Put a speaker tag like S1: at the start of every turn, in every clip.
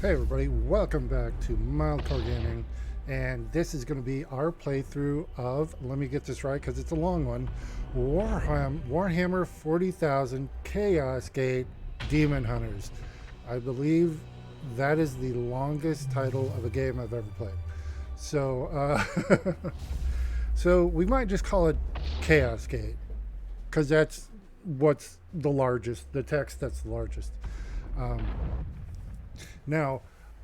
S1: Hey everybody, welcome back to Mildcore Gaming, and this is going to be our playthrough of, let me get this right because it's a long one, Warhammer 40,000 Chaos Gate Daemonhunters. I believe that is the longest title of a game I've ever played. So, so we might just call it Chaos Gate, because that's what's the largest, the text that's the largest. Now,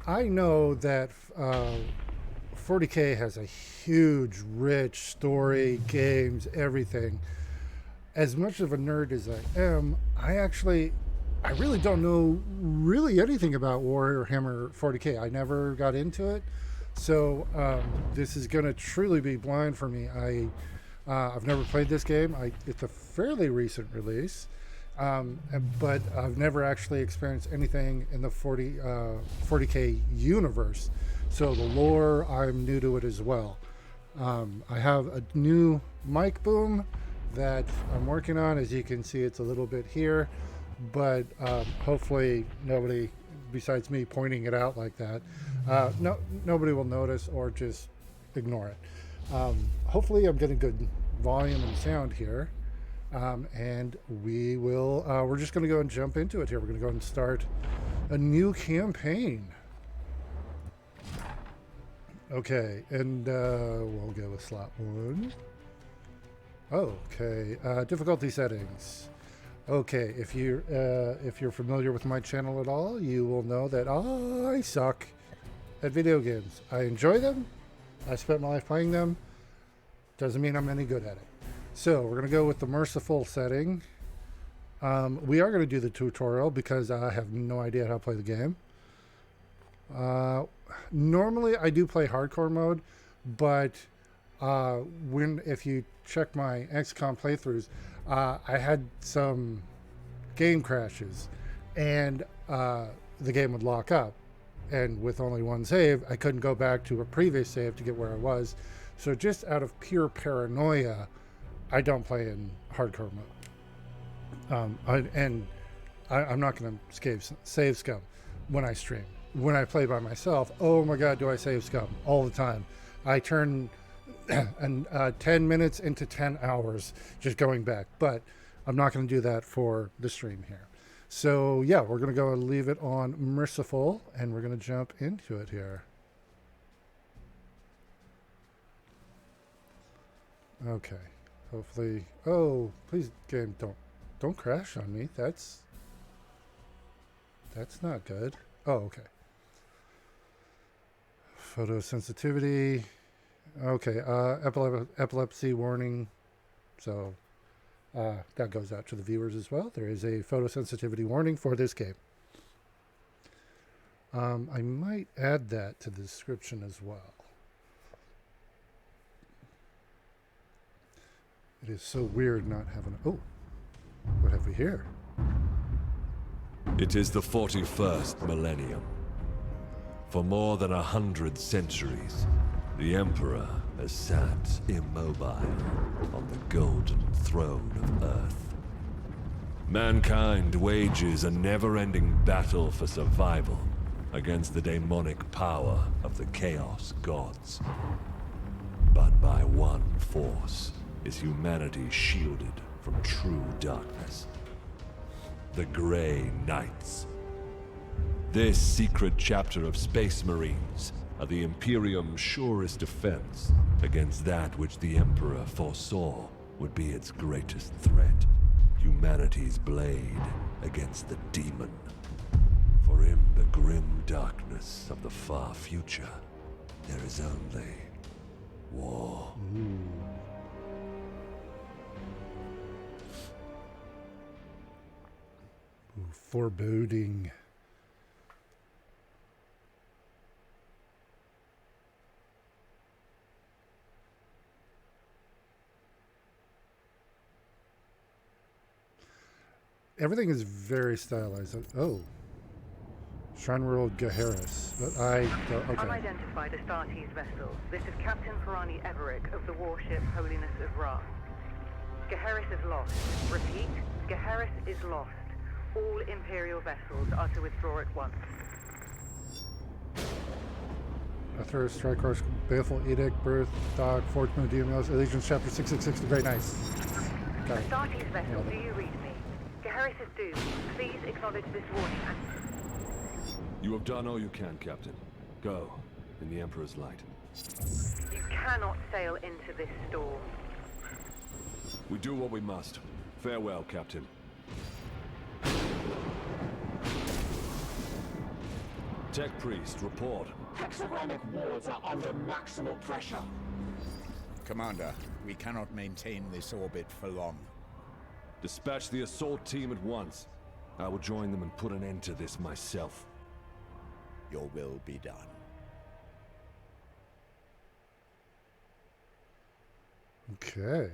S1: I know that 40K has a huge, rich story, games, everything. As much of a nerd as I am, I really don't know really anything about Warhammer 40K. I never got into it, so this is going to truly be blind for me. I've never played this game. It's a fairly recent release. But I've never actually experienced anything in the 40K universe. So the lore, I'm new to it as well. I have a new mic boom that I'm working on. As you can see, it's a little bit here, but hopefully nobody besides me pointing it out like that, nobody will notice or just ignore it. Hopefully I'm getting good volume and sound here. And we're just going to go and jump into it here. We're going to go and start a new campaign. Okay, and we'll go with slot 1. Okay, difficulty settings. Okay, if you're familiar with my channel at all, you will know that I suck at video games. I enjoy them. I spent my life playing them. Doesn't mean I'm any good at it. So we're going to go with the merciful setting. We are going to do the tutorial because I have no idea how to play the game. Normally I do play hardcore mode, but if you check my XCOM playthroughs, I had some game crashes and the game would lock up. And with only one save, I couldn't go back to a previous save to get where I was. So just out of pure paranoia, I don't play in hardcore mode. I'm not going to save scum when I stream. When I play by myself, oh my God, do I save scum all the time. I turn 10 minutes into 10 hours just going back. But I'm not going to do that for the stream here. So yeah, we're going to go and leave it on merciful, and we're going to jump into it here. Okay. Hopefully, oh, please, game, don't crash on me. That's not good. Oh, okay. Photosensitivity. Okay, epilepsy warning. So that goes out to the viewers as well. There is a photosensitivity warning for this game. I might add that to the description as well. It is so weird not having... Oh, what have we here?
S2: It is the 41st millennium. For more than 100 centuries, the Emperor has sat immobile on the golden throne of Earth. Mankind wages a never-ending battle for survival against the demonic power of the Chaos Gods. But by one force is humanity shielded from true darkness. The Grey Knights. This secret chapter of Space Marines are the Imperium's surest defense against that which the Emperor foresaw would be its greatest threat. Humanity's blade against the demon. For in the grim darkness of the far future, there is only war.
S1: Foreboding. Everything is very stylized. Oh. Shrine World Gaheris. But okay.
S3: Unidentified Astartes vessel. This is Captain Ferrani Everick of the warship Holiness of Ra. Gaheris is lost. Repeat, Gaheris is lost. All Imperial vessels are to withdraw at once.
S1: Arthur, Strike Horse, Baleful Edict, Birth, Dog, Forge Moon, DMLs, Allegiance, Chapter 666, the Great Knights. Got it.
S3: Astartes vessel, do you read me? Geharis is doomed. Please acknowledge this warning and...
S2: You have done all you can, Captain. Go, in the Emperor's light.
S3: You cannot sail into this storm.
S2: We do what we must. Farewell, Captain. Tech Priest, report.
S4: Hexagramic wards are under maximal pressure.
S5: Commander, we cannot maintain this orbit for long.
S2: Dispatch the assault team at once. I will join them and put an end to this myself.
S5: Your will be done.
S1: Okay.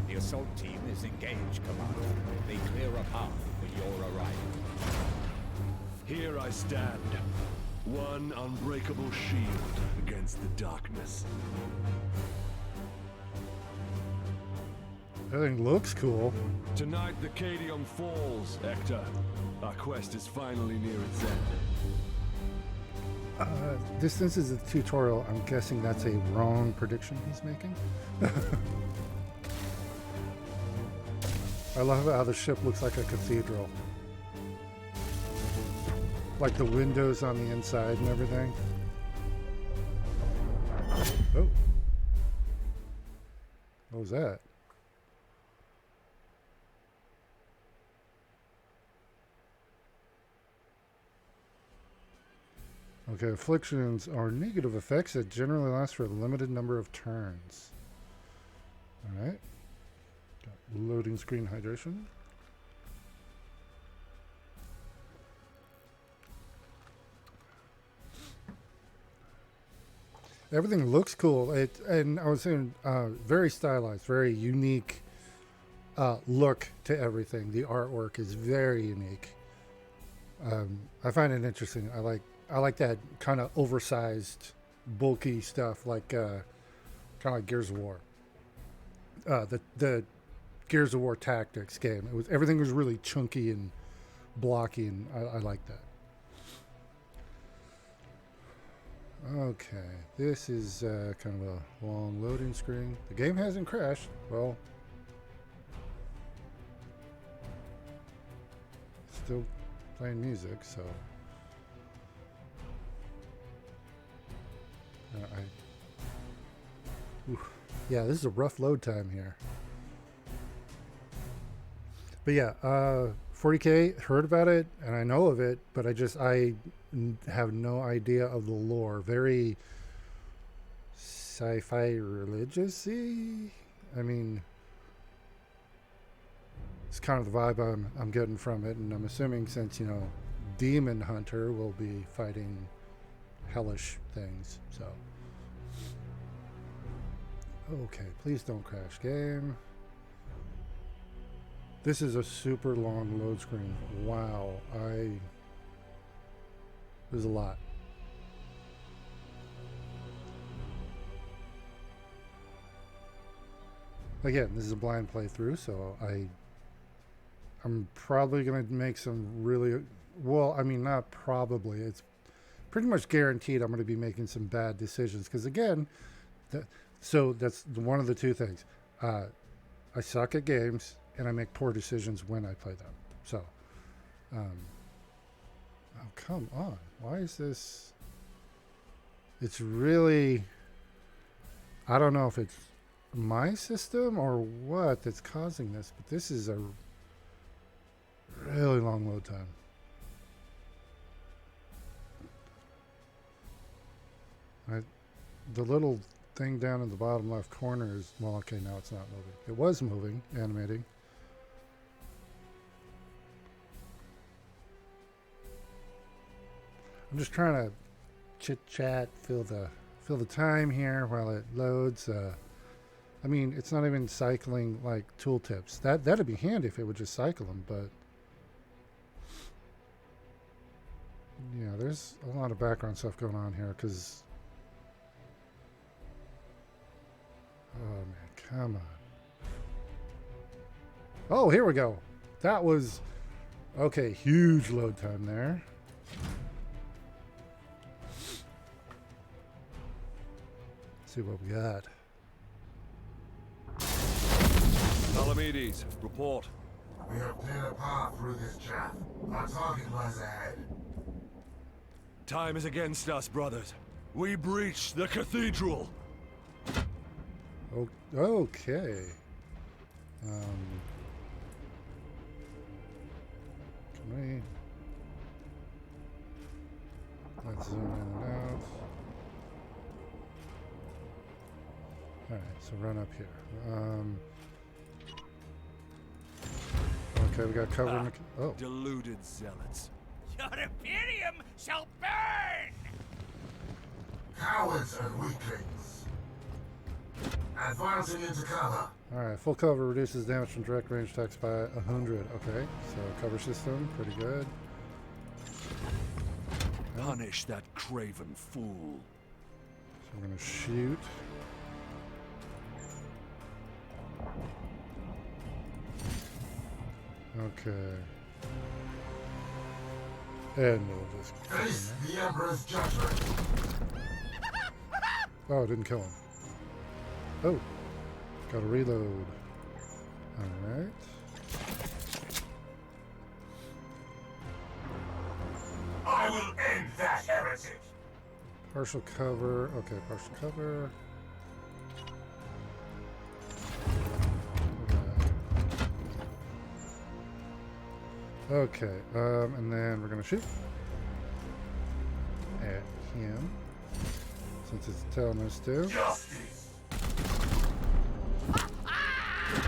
S5: The assault team is engaged, Commander. They clear a path for your arrival.
S2: Here I stand. One unbreakable shield against the darkness.
S1: Everything looks cool.
S2: Tonight the Cadium falls, Hector. Our quest is finally near its end.
S1: This is a tutorial. I'm guessing that's a wrong prediction he's making. I love how the ship looks like a cathedral. Like the windows on the inside and everything. Oh. What was that? Okay, afflictions are negative effects that generally last for a limited number of turns. Alright. Loading screen hydration. Everything looks cool. And I was saying, very stylized, very unique look to everything. The artwork is very unique. I find it interesting. I like that kind of oversized, bulky stuff, like kind of like Gears of War. The Gears of War Tactics game. Everything was really chunky and blocky, and I like that. Okay, this is kind of a long loading screen. The game hasn't crashed. Well, still playing music, so yeah, this is a rough load time here. But yeah, 40K, heard about it, and I know of it, but I have no idea of the lore. Very sci-fi religious-y. I mean, it's kind of the vibe I'm getting from it, and I'm assuming since, Daemonhunter will be fighting hellish things, so. Okay, please don't crash game. This is a super long load screen. Wow, there's a lot. Again, this is a blind playthrough, so I'm probably gonna make some really, well, I mean, not probably, it's pretty much guaranteed I'm gonna be making some bad decisions, because again, so that's one of the two things. I suck at games, and I make poor decisions when I play them. So, oh, come on. Why is this? It's really, I don't know if it's my system or what that's causing this, but this is a really long load time. The little thing down in the bottom left corner is, well, okay, now it's not moving. It was moving, animating. I'm just trying to chit chat, fill the time here while it loads. I mean, it's not even cycling like tooltips. That'd be handy if it would just cycle them, but yeah, there's a lot of background stuff going on here because, oh man, come on. Oh, here we go. That was... Okay, huge load time there. Let's see what we got.
S2: Palamedes, report.
S6: We have cleared a path through this chaff. Our target lies ahead.
S2: Time is against us, brothers. We breached the cathedral.
S1: Okay. Can we... Let's zoom in and out. Alright, so run up here. Okay, we got cover in the... Oh.
S2: Deluded zealots.
S5: Your Imperium shall burn!
S6: Cowards and weaklings. Advancing into cover.
S1: Alright, full cover reduces damage from direct range attacks by 100. Okay, so cover system, pretty good.
S2: Punish that craven fool.
S1: So we're gonna shoot. Okay. And we'll just...
S6: Face the Emperor's judgment.
S1: Oh, didn't kill him. Oh, gotta reload. Alright.
S6: I will end that heretic.
S1: Partial cover. Okay, partial cover. Okay, and then we're gonna shoot at him since it's telling us to.
S6: Justice.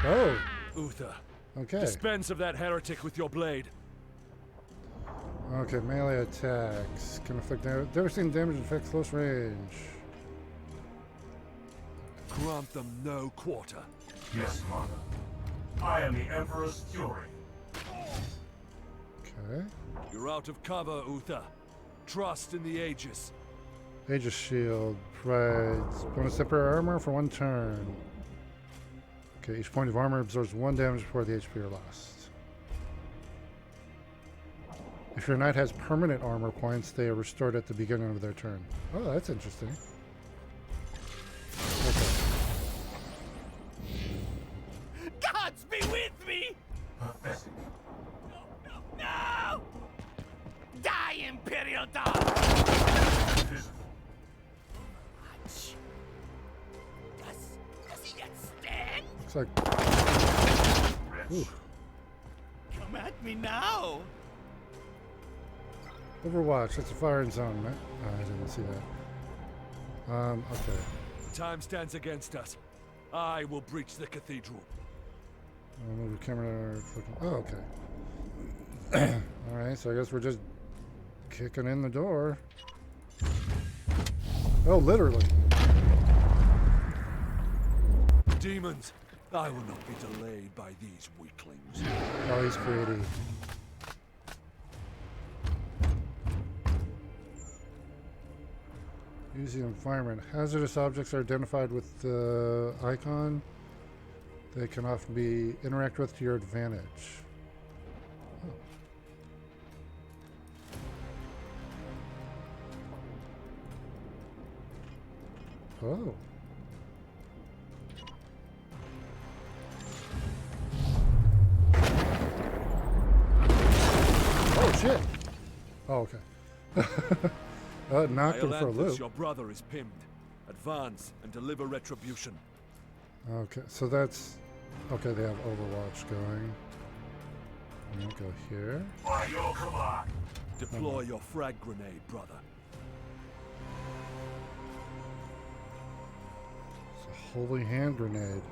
S1: Oh,
S2: Uther,
S1: okay.
S2: dispense of that heretic with your blade.
S1: Okay, melee attacks can inflict devastating damage and affect close range.
S2: Grant them no quarter.
S6: Yes, Mother. I am the Emperor's fury.
S1: Okay.
S2: You're out of cover, Uther. Trust in the Aegis.
S1: Aegis shield provides bonus temporary armor for 1 turn. Okay, each point of armor absorbs 1 damage before the HP are lost. If your knight has permanent armor points, they are restored at the beginning of their turn. Oh, that's interesting. Okay.
S5: Gods be with me!
S6: Pathetic.
S5: No! Die, Imperial dog!
S6: Pitiful.
S5: Does he get stand?
S1: Looks like... Ooh.
S5: Come at me now!
S1: Overwatch, that's a firing zone, right? Oh, I didn't see that. Okay.
S2: Time stands against us. I will breach the cathedral.
S1: I'll move the camera. Oh, okay. Alright, so I guess we're just kicking in the door. Oh, literally.
S2: Demons, I will not be delayed by these weaklings.
S1: Oh, he's pretty. Use the environment. Hazardous objects are identified with the icon. They can often be interacted with to your advantage. Oh. Oh shit! Oh, okay. Knocked him for a
S2: Iolanthus,
S1: loop.
S2: your brother is pinned. Advance and deliver retribution.
S1: Okay, so that's... Okay, they have Overwatch going. I'm gonna go here.
S6: By your command.
S2: Deploy your frag grenade, brother.
S1: It's a holy hand grenade.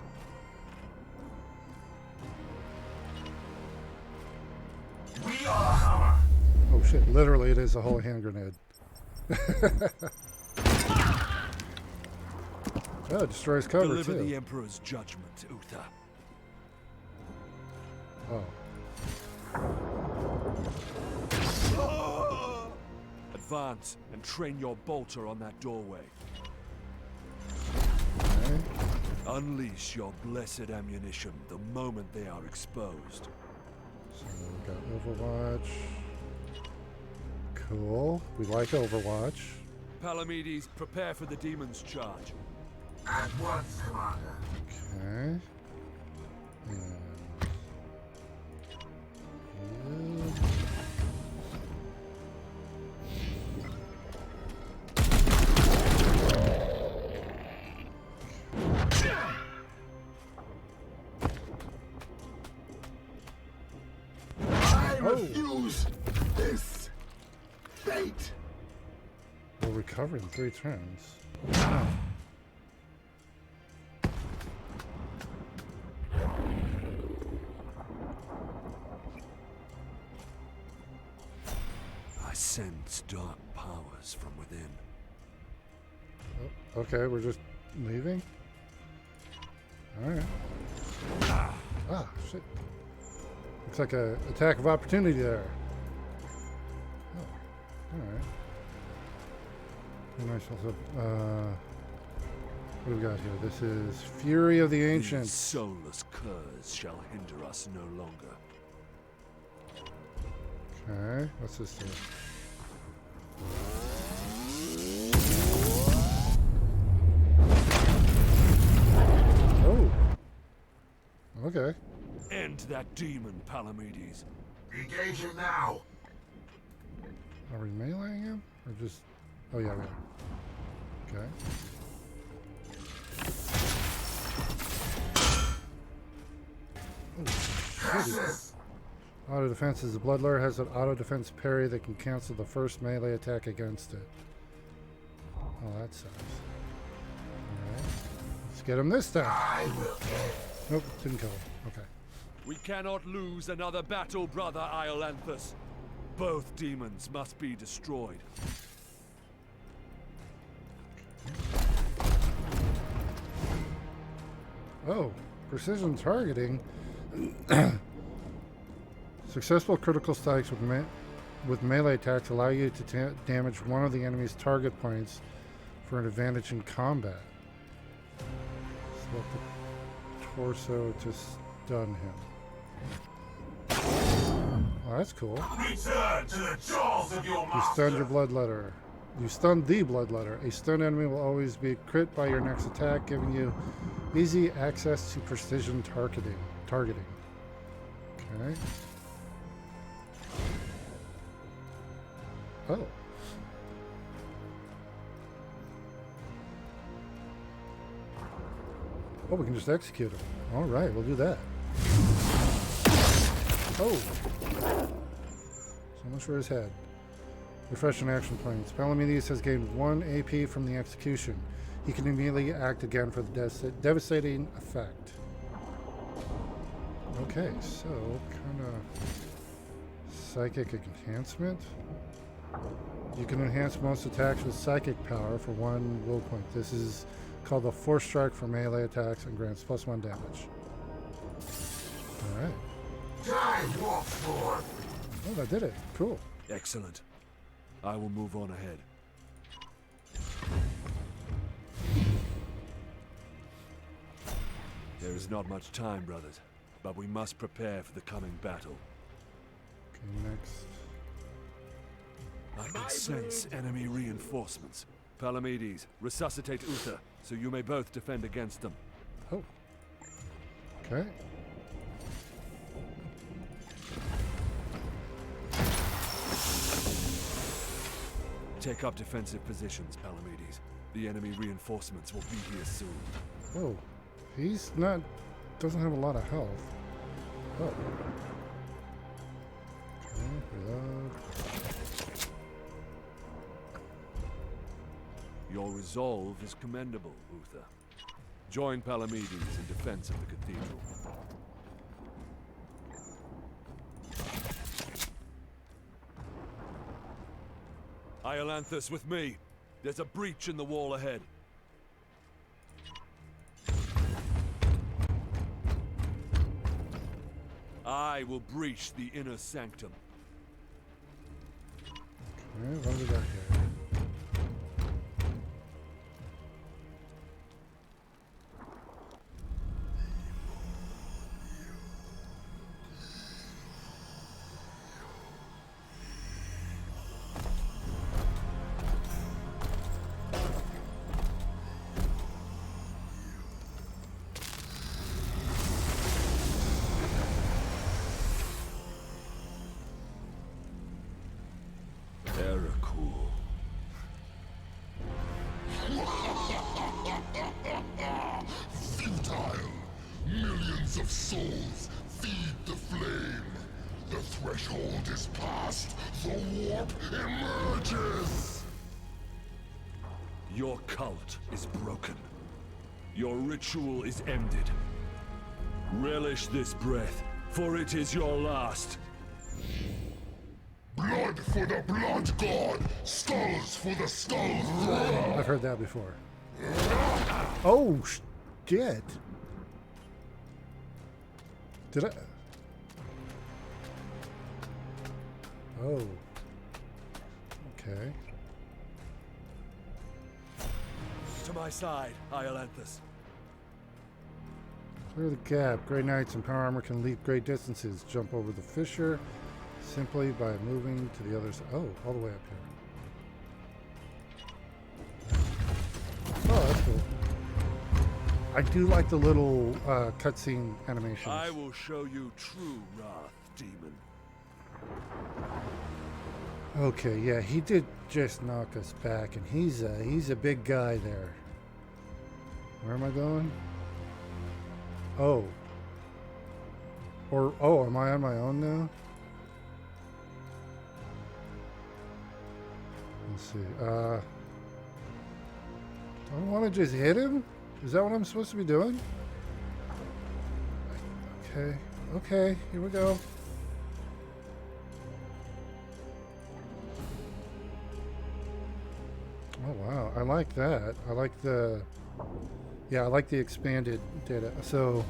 S6: We are the hammer.
S1: Oh shit, literally it is a holy hand grenade. Oh, it destroys cover
S2: Deliver
S1: too.
S2: the Emperor's judgment, Uther.
S1: Oh.
S2: Advance and train your bolter on that doorway.
S1: Okay.
S2: Unleash your blessed ammunition the moment they are exposed.
S1: So we've got Overwatch. Cool. We like Overwatch.
S2: Palamedes, prepare for the demon's charge.
S6: At once, Commander.
S1: Okay. And
S6: I refuse this fate.
S1: we'll recover in 3 turns.
S2: I sense dark powers from within.
S1: Oh, okay, we're just leaving? Alright. Ah, shit. Looks like a attack of opportunity there. Oh, alright. Nice also. What do we got here? This is Fury of the
S2: These
S1: Ancients.
S2: soulless curs shall hinder us no longer.
S1: Okay, what's this do? Oh. Okay.
S2: End that demon, Palamedes.
S6: Engage him now.
S1: Are we meleeing him? Or just... Oh, yeah, we are. Okay. Oh, shit. Auto defense is a Bloodlure has an auto defense parry that can cancel the first melee attack against it. Oh, that sucks. Alright. Let's get him this time.
S6: I will get.
S1: Nope, didn't kill him. Okay.
S2: We cannot lose another battle, brother Iolanthus. Both demons must be destroyed.
S1: Oh, precision targeting. Successful critical strikes with melee attacks allow you to damage one of the enemy's target points for an advantage in combat. Select the torso to stun him. Oh, that's cool.
S6: Return to the jaws of your
S1: You
S6: master.
S1: stunned your bloodletter. You stunned the bloodletter. A stunned enemy will always be crit by your next attack, giving you easy access to precision targeting. Okay. Oh. Oh, we can just execute him. All right, we'll do that. Oh. So much for his head. Refresh and action points. Palamedes has gained 1 AP from the execution. He can immediately act again for the devastating effect. Okay, so kind of psychic enhancement. You can enhance most attacks with psychic power for 1 will point. This is called the Force Strike for melee attacks and grants +1 damage. Alright.
S6: Time walks forth.
S1: Oh, that did it. Cool.
S2: Excellent. I will move on ahead. There is not much time, brothers, but we must prepare for the coming battle.
S1: Okay, next.
S2: I can sense enemy reinforcements. Palamedes, resuscitate Uther, so you may both defend against them.
S1: Oh. Okay.
S2: Take up defensive positions, Palamedes. The enemy reinforcements will be here soon.
S1: Oh. He's not... doesn't have a lot of health. Oh. Okay, reload.
S2: Your resolve is commendable, Uther. Join Palamedes in defense of the cathedral. Iolanthus, with me. There's a breach in the wall ahead. I will breach the inner sanctum.
S1: Okay, what do we got here?
S6: of souls, feed the flame. The threshold is passed. The warp emerges.
S2: Your cult is broken. Your ritual is ended. Relish this breath, for it is your last.
S6: Blood for the blood god. Skulls for the skull thrower.
S1: I've heard that before. Oh, shit. Did I? Oh. Okay.
S2: To my side, Iolanthus.
S1: Clear the gap. Grey Knights in power armor can leap great distances. Jump over the fissure simply by moving to the other side. Oh, all the way up here. Oh, that's cool. I do like the little cutscene animations.
S2: I will show you true wrath, demon.
S1: Okay, yeah, he did just knock us back, and he's a big guy there. Where am I going? Oh. Or, oh, am I on my own now? Let's see. Do I want to just hit him? Is that what I'm supposed to be doing? Okay. Okay, here we go. Oh wow, I like that. I like the, yeah, I like the expanded data. So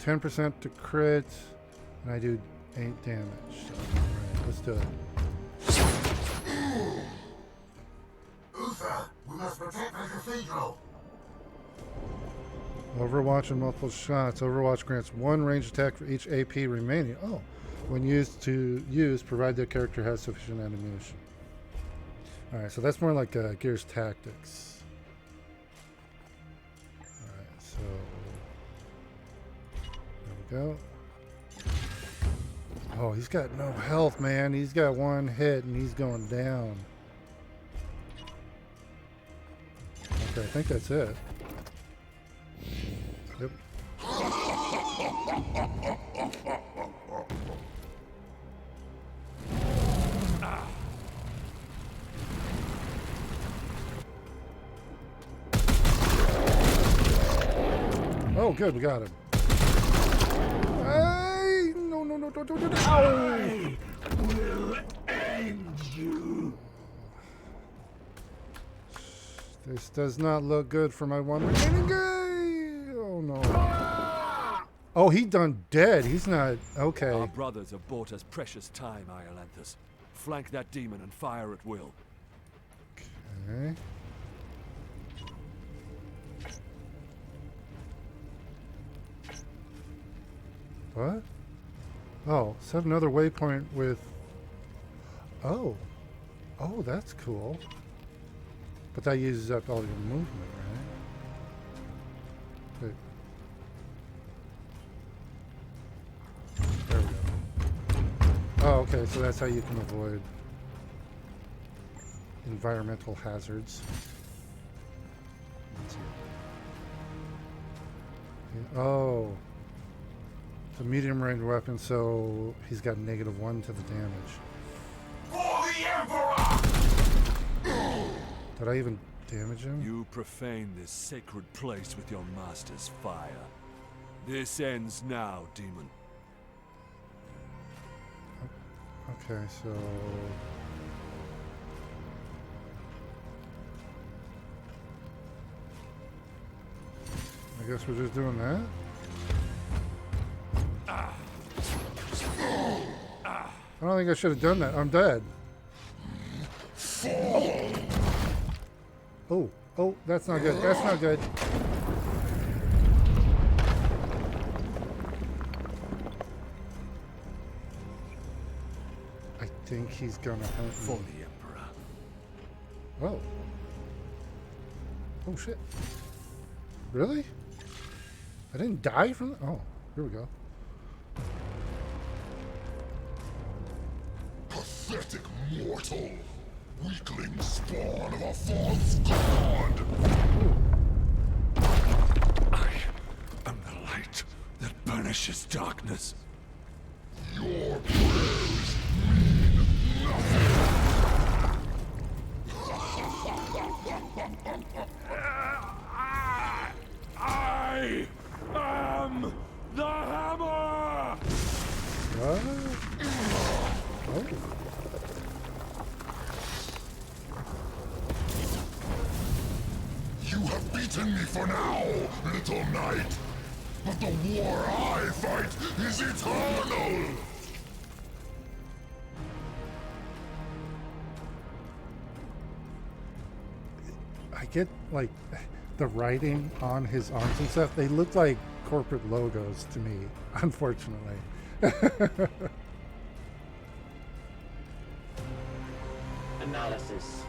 S1: 10% to crit, and I do 8 damage. So, alright, let's do it.
S6: Uther, we must protect the cathedral.
S1: Overwatch and multiple shots. Overwatch grants 1 ranged attack for each AP remaining. Oh, when used, provide the character has sufficient ammunition. Alright, so that's more like Gears Tactics. Alright, so there we go. Oh, he's got no health, man. He's got 1 hit and he's going down. Okay, I think that's it. Yep. Oh, good, we got him. Hey! No, no, no, don't. Ow!
S6: Will end you.
S1: This does not look good for my one remaining guy. Oh no. Oh, he done dead. He's not okay.
S2: Our brothers have bought us precious time, Iolanthus. Flank that demon and fire at will.
S1: Okay. What? Oh, set another waypoint with. Oh. Oh, that's cool. But that uses up all your movement, right? Wait. There we go. Oh, okay, so that's how you can avoid environmental hazards. Let's see. Oh. It's a medium range weapon, so he's got -1 to the damage.
S6: For the Emperor!
S1: Did I even damage him?
S2: You profane this sacred place with your master's fire. This ends now, demon.
S1: Okay, so... I guess we're just doing that? I don't think I should have done that. I'm dead. Oh, oh, that's not good. That's not good. I think he's gonna hurt
S2: For
S1: me.
S2: the Emperor.
S1: Oh. Oh shit. Really? I didn't die from. Oh, here we go.
S6: Pathetic mortal! Weakling spawn of a false god!
S2: precious darkness.
S6: Your prayers mean nothing.
S2: I am the hammer!
S1: What? Oh.
S6: You have beaten me for now, little knight. But the war I fight is eternal!
S1: I get, like, the writing on his arms and stuff. They look like corporate logos to me, unfortunately.
S4: Analysis.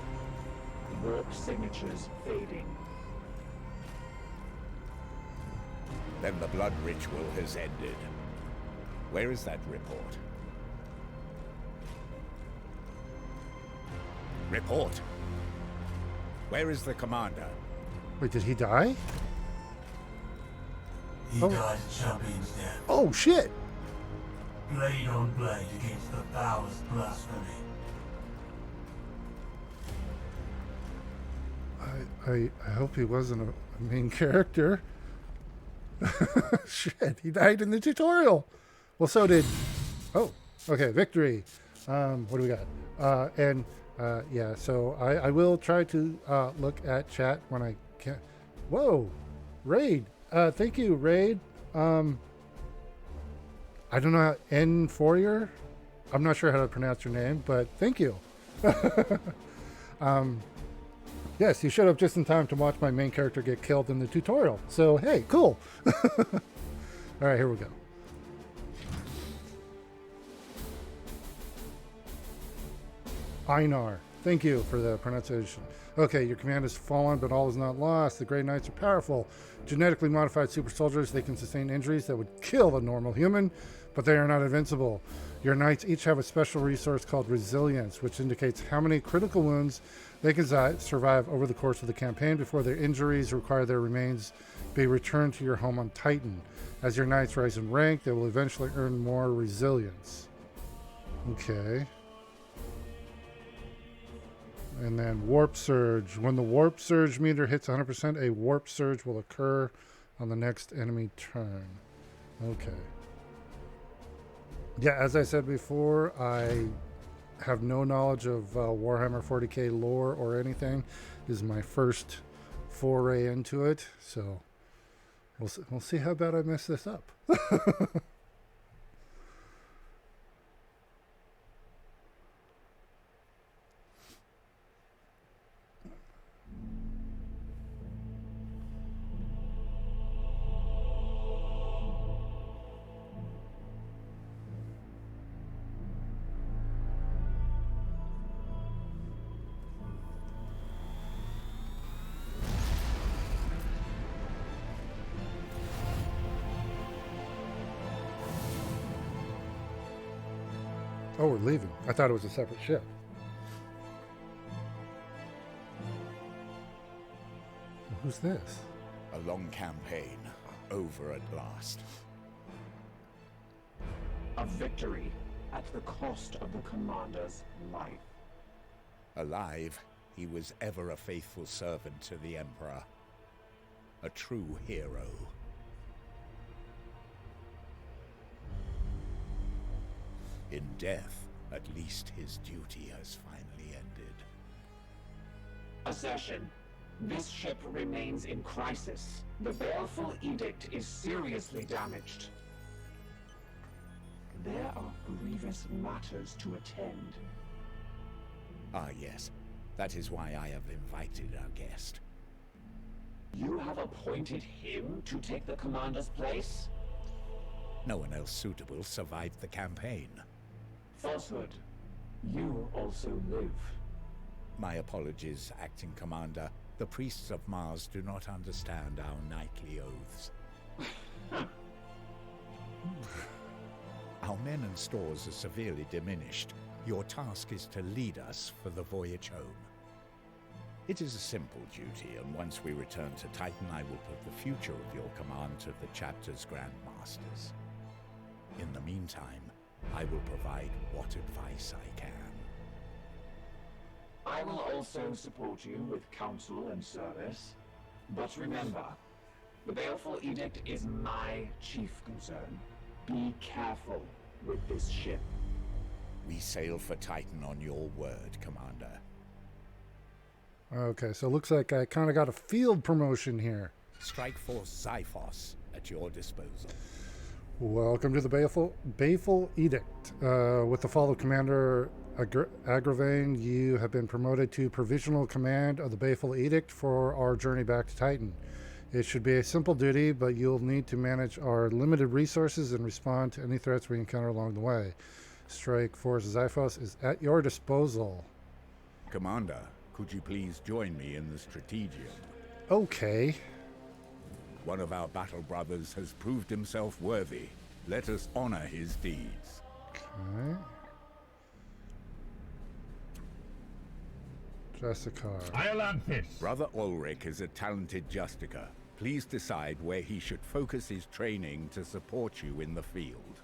S4: Warp signatures fading.
S5: Then the blood ritual has ended. Where is that report? Report! Where is the commander?
S1: Wait, did he die?
S7: He
S1: Oh.
S7: died in Champion's death,
S1: Oh, shit!
S7: blade on blade against the powers blasphemy.
S1: I hope he wasn't a main character. Shit, he died in the tutorial. Well, so did... Oh, okay, victory. What do we got? Yeah, so I will try to look at chat when I can. Whoa, Raid. Thank you, Raid. I don't know how... N Fourier? I'm not sure how to pronounce your name, but thank you. Yes, you showed up just in time to watch my main character get killed in the tutorial. So, hey, cool. All right, here we go. Einar, thank you for the pronunciation. Okay, your command has fallen, but all is not lost. The Grey Knights are powerful. Genetically modified super soldiers, they can sustain injuries that would kill a normal human, but they are not invincible. Your knights each have a special resource called Resilience, which indicates how many critical wounds they can survive over the course of the campaign before their injuries require their remains be returned to your home on Titan. As your knights rise in rank, they will eventually earn more resilience. Okay. And then Warp Surge. When the Warp Surge meter hits 100%, a Warp Surge will occur on the next enemy turn. Okay. Yeah, as I said before, I have no knowledge of Warhammer 40k lore or anything. This is my first foray into it, so we'll see how bad I mess this up. Oh, we're leaving. I thought it was a separate ship. Who's this?
S5: A long campaign, over at last.
S4: A victory at the cost of the commander's life.
S5: Alive, he was ever a faithful servant to the Emperor. A true hero. In death, at least his duty has finally ended.
S4: Assertion. This ship remains in crisis. The baleful edict is seriously damaged. There are grievous matters to attend.
S5: Ah, yes. That is why I have invited our guest.
S4: You have appointed him to take the commander's place?
S5: No one else suitable survived the campaign.
S4: Falsehood. You also live.
S5: My apologies, Acting Commander. The priests of Mars do not understand our knightly oaths. Our men and stores are severely diminished. Your task is to lead us for the voyage home. It is a simple duty, and once we return to Titan, I will put the future of your command to the chapter's Grand Masters. In the meantime, I will provide what advice I can.
S4: I will also support you with counsel and service. But remember, the Baleful Edict is my chief concern. Be careful with this ship.
S5: We sail for Titan on your word, Commander.
S1: Okay, so it looks like I kind of got a field promotion here.
S5: Strike Force Xiphos at your disposal.
S1: Welcome to the Baleful Edict. With the fall of Commander Agravain, you have been promoted to provisional command of the Baleful Edict for our journey back to Titan. It should be a simple duty, but you'll need to manage our limited resources and respond to any threats we encounter along the way. Strike Force Xiphos is at your disposal.
S5: Commander, could you please join me in the Strategium?
S1: Okay.
S5: One of our battle brothers has proved himself worthy. Let us honor his deeds.
S1: Okay. Jessica.
S5: Brother Ulrich is a talented Justicar. Please decide where he should focus his training to support you in the field.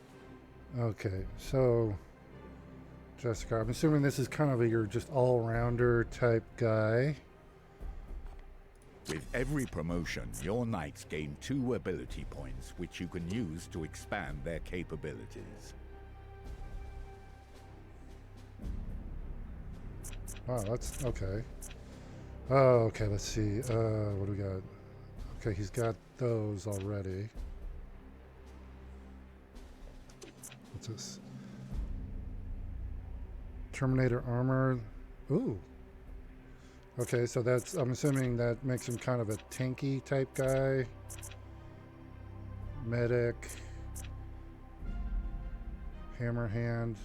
S1: Okay, so Jessica, I'm assuming this is kind of your just all-rounder type guy.
S5: With every promotion, your knights gain 2 ability points, which you can use to expand their capabilities.
S1: Wow, that's okay. Oh, okay, let's see. What do we got? Okay, he's got those already. What's this? Terminator armor. Ooh. Okay, so that's, I'm assuming that makes him kind of a tanky type guy. Medic. Hammer hand.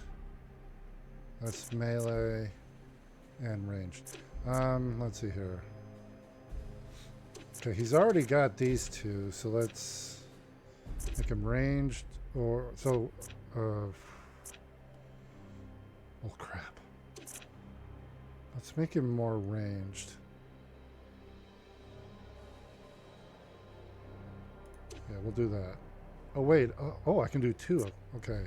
S1: That's melee. And ranged. Let's see here. Okay, he's already got these 2, so let's make him ranged or so. Oh crap. Let's make him more ranged. Yeah, we'll do that. Oh wait. Oh, I can do 2. Okay.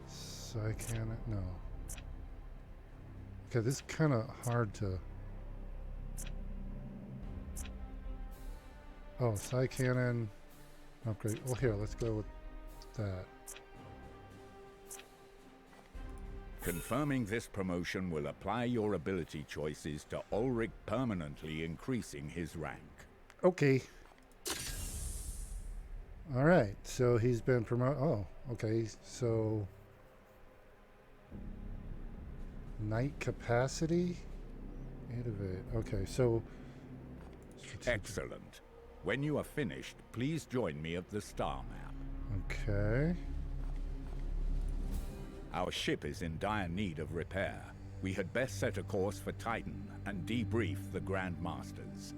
S1: Psy cannon. No. Okay, this is kind of hard to... Oh, Psy Cannon upgrade. Well, here, let's go with that.
S5: Confirming this promotion will apply your ability choices to Ulrich, permanently increasing his rank.
S1: Okay. Alright, so he's been promoted. Oh, okay, so... Knight capacity? Innovate. Okay, so...
S5: Excellent. When you are finished, please join me at the star map.
S1: Okay.
S5: Our ship is in dire need of repair. We had best set a course for Titan and debrief the Grand Masters.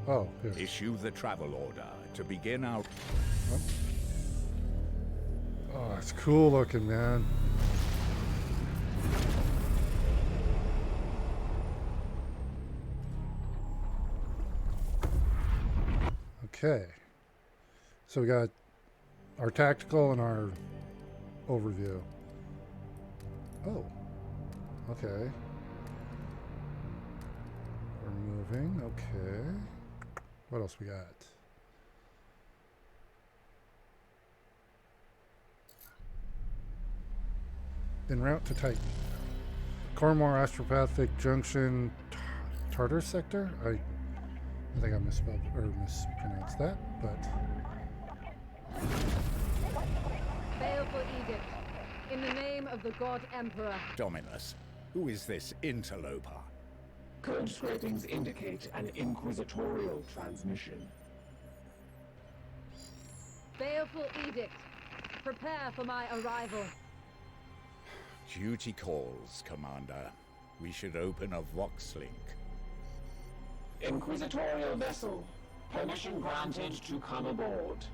S1: Oh, here.
S5: Issue the travel order to begin our...
S1: Oh, it's cool looking, man. Okay. So we got our tactical and our overview. Oh. Okay. We're moving. Okay. What else we got? En route to Titan. Cormor Astropathic Junction Tartar Sector? I think I misspelled or mispronounced that, but...
S8: Baleful Edict. In the name of the God Emperor.
S5: Dominus, who is this interloper?
S4: Code scrapings indicate an inquisitorial transmission.
S8: Baleful Edict. Prepare for my arrival.
S5: Duty calls, Commander. We should open a Vox link.
S4: Inquisitorial vessel. Permission granted to come aboard.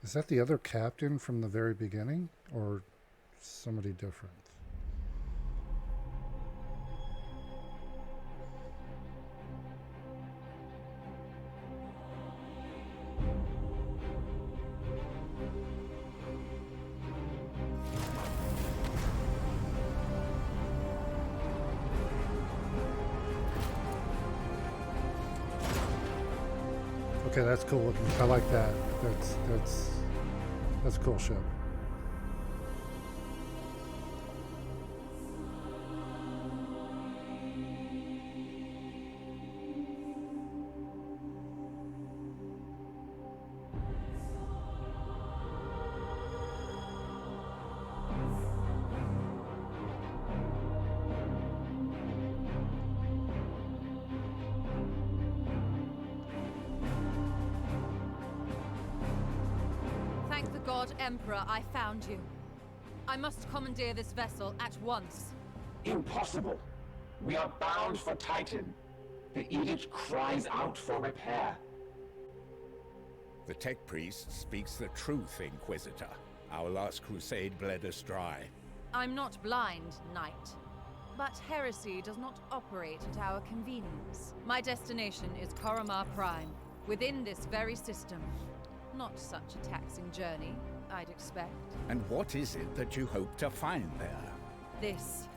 S1: Is that the other captain from the very beginning, or somebody different? Okay, that's cool looking. I like that. That's a cool ship.
S8: Thank the God Emperor I found you. I must commandeer this vessel at once.
S4: Impossible. We are bound for Titan. The edict cries out for repair.
S5: The tech priest speaks the truth, Inquisitor. Our last crusade bled us dry.
S8: I'm not blind, Knight. But heresy does not operate at our convenience. My destination is Koromar Prime, within this very system. Not such a taxing journey, I'd expect.
S5: And what is it that you hope to find there?
S8: This.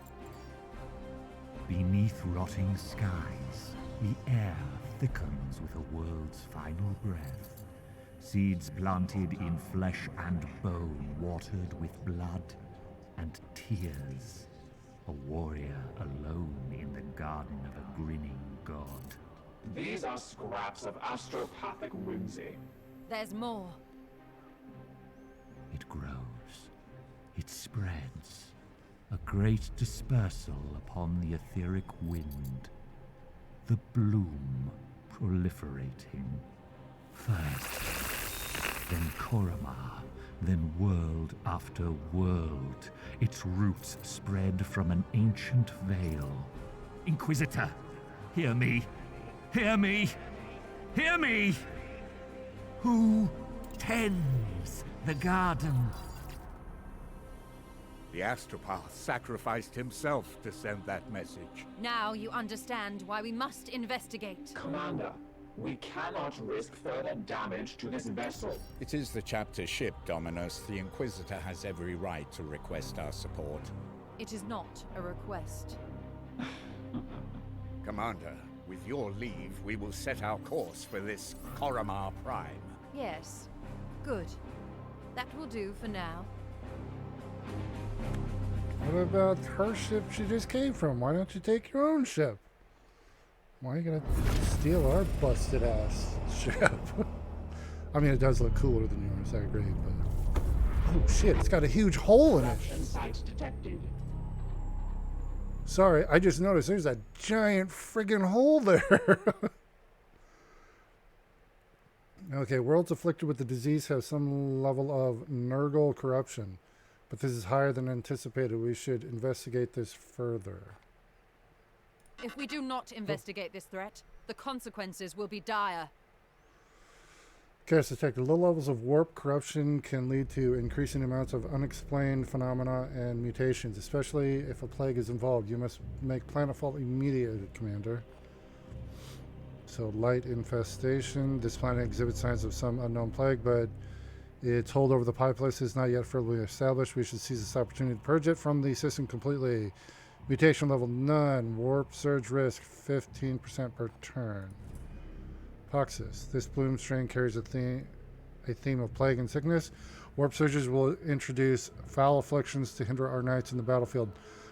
S9: Beneath rotting skies, the air thickens with a world's final breath. Seeds planted in flesh and bone, watered with blood and tears. A warrior alone in the garden of a grinning god.
S4: These are scraps of astropathic whimsy.
S8: There's more.
S9: It grows. It spreads. A great dispersal upon the etheric wind. The bloom proliferating. First, then Koromar, then world after world. Its roots spread from an ancient veil. Inquisitor, hear me! Hear me! Hear me! Who tends the garden?
S5: The astropath sacrificed himself to send that message.
S8: Now you understand why we must investigate.
S4: Commander, we cannot risk further damage to this vessel.
S5: It is the chapter ship, Dominus. The Inquisitor has every right to request our support.
S8: It is not a request.
S5: Commander, with your leave, we will set our course for this Koromar Prime.
S8: Yes. Good. That will do for now.
S1: What about her ship she just came from? Why don't you take your own ship? Why are you gonna steal our busted ass ship? I mean, it does look cooler than yours, I agree, but... Oh shit, it's got a huge hole in it.
S4: Site detected.
S1: Sorry, I just noticed there's a giant friggin' hole there. Okay, worlds afflicted with the disease have some level of Nurgle corruption, but this is higher than anticipated. We should investigate this further.
S8: If we do not investigate this threat, the consequences will be dire.
S1: Chaos detected. Low levels of warp corruption can lead to increasing amounts of unexplained phenomena and mutations, especially if a plague is involved. You must make planetfall immediate, Commander. So, light infestation. This planet exhibits signs of some unknown plague, but its hold over the populace is not yet firmly established. We should seize this opportunity to purge it from the system completely. Mutation level none. Warp surge risk 15% per turn. Poxus. This bloom strain carries a theme of plague and sickness. Warp surges will introduce foul afflictions to hinder our knights in the battlefield,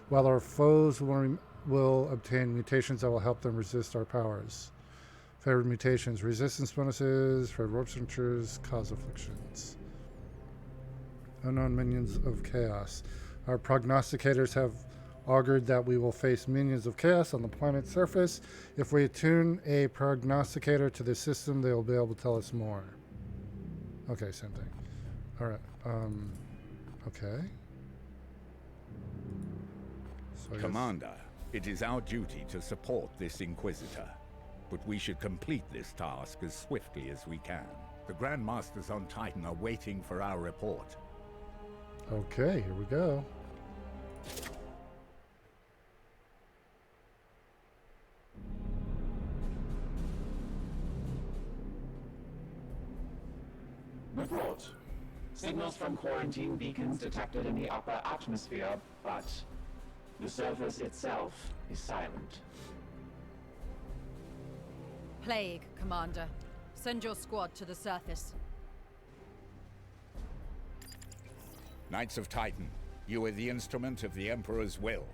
S1: while our foes will obtain mutations that will help them resist our powers. Favored mutations. Resistance bonuses. Favored warp signatures. Cause afflictions. Unknown minions of chaos. Our prognosticators have augured that we will face minions of chaos on the planet's surface. If we attune a prognosticator to the system, they will be able to tell us more. Okay, same thing. Alright, okay. So
S5: Commander, it is our duty to support this Inquisitor, but we should complete this task as swiftly as we can. The Grandmasters on Titan are waiting for our report.
S1: Okay, here we go.
S4: Report. Signals from quarantine beacons detected in the upper atmosphere, but the surface itself is silent.
S8: Plague, Commander. Send your squad to the surface.
S5: Knights of Titan, you are the instrument of the Emperor's will.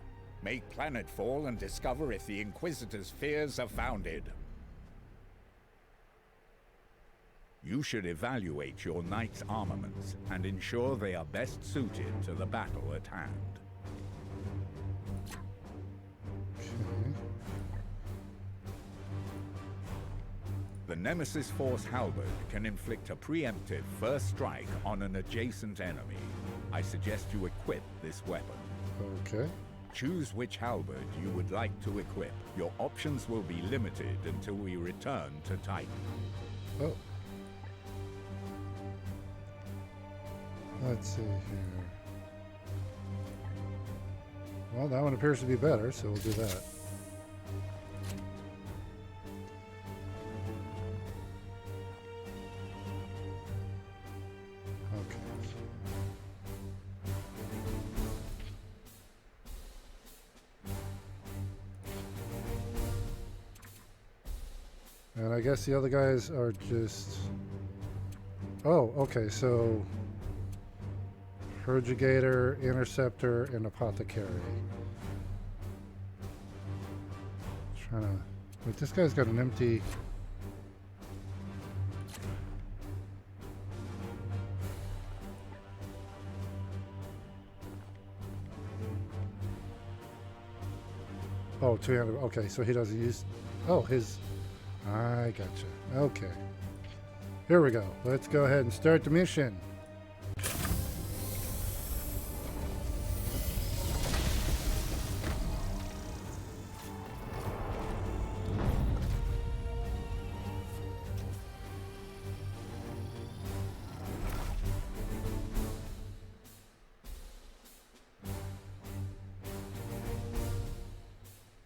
S5: Make planetfall and discover if the Inquisitor's fears are founded. You should evaluate your Knight's armaments and ensure they are best suited to the battle at hand. The Nemesis Force Halberd can inflict a preemptive first strike on an adjacent enemy. I suggest you equip this weapon.
S1: Okay.
S5: Choose which halberd you would like to equip. Your options will be limited until we return to Titan.
S1: Oh. Let's see here. Well, that one appears to be better, so we'll do that. Okay. And I guess the other guys are just... Oh, okay, so... Purgator, Interceptor, and Apothecary. Trying to... Wait, this guy's got an empty... Oh, 200. Okay, so he doesn't use... Oh, his... I gotcha. Okay. Here we go. Let's go ahead and start the mission.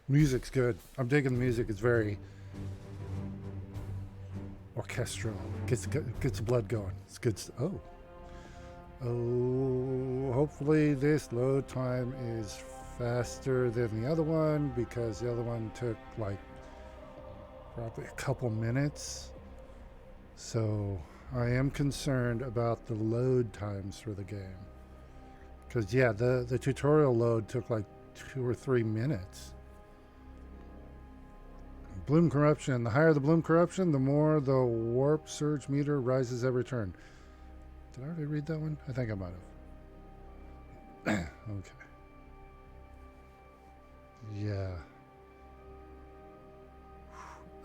S1: Music's good. I'm digging the music. It's very orchestral. Gets the blood going. It's good. Oh, hopefully this load time is faster than the other one, because the other one took like probably a couple minutes. So I am concerned about the load times for the game, because yeah, the tutorial load took like 2 or 3 minutes. Bloom corruption. The higher the bloom corruption, the more the warp surge meter rises every turn. Did I already read that one? I think I might have. Okay. Yeah.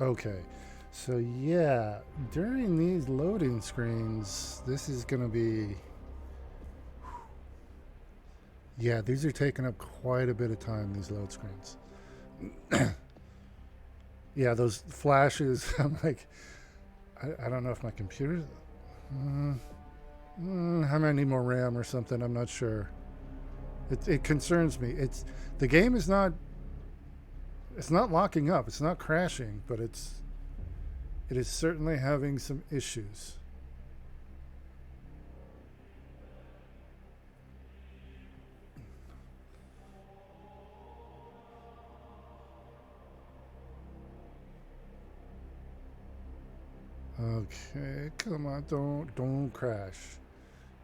S1: Okay. So yeah, during these loading screens, this is going to be... Yeah, these are taking up quite a bit of time, these load screens. Yeah, those flashes, I'm like, I don't know if my computer, I might need more RAM or something, I'm not sure. It concerns me. The game is not, it's not locking up, it's not crashing, but it is certainly having some issues. Okay, come on, don't crash.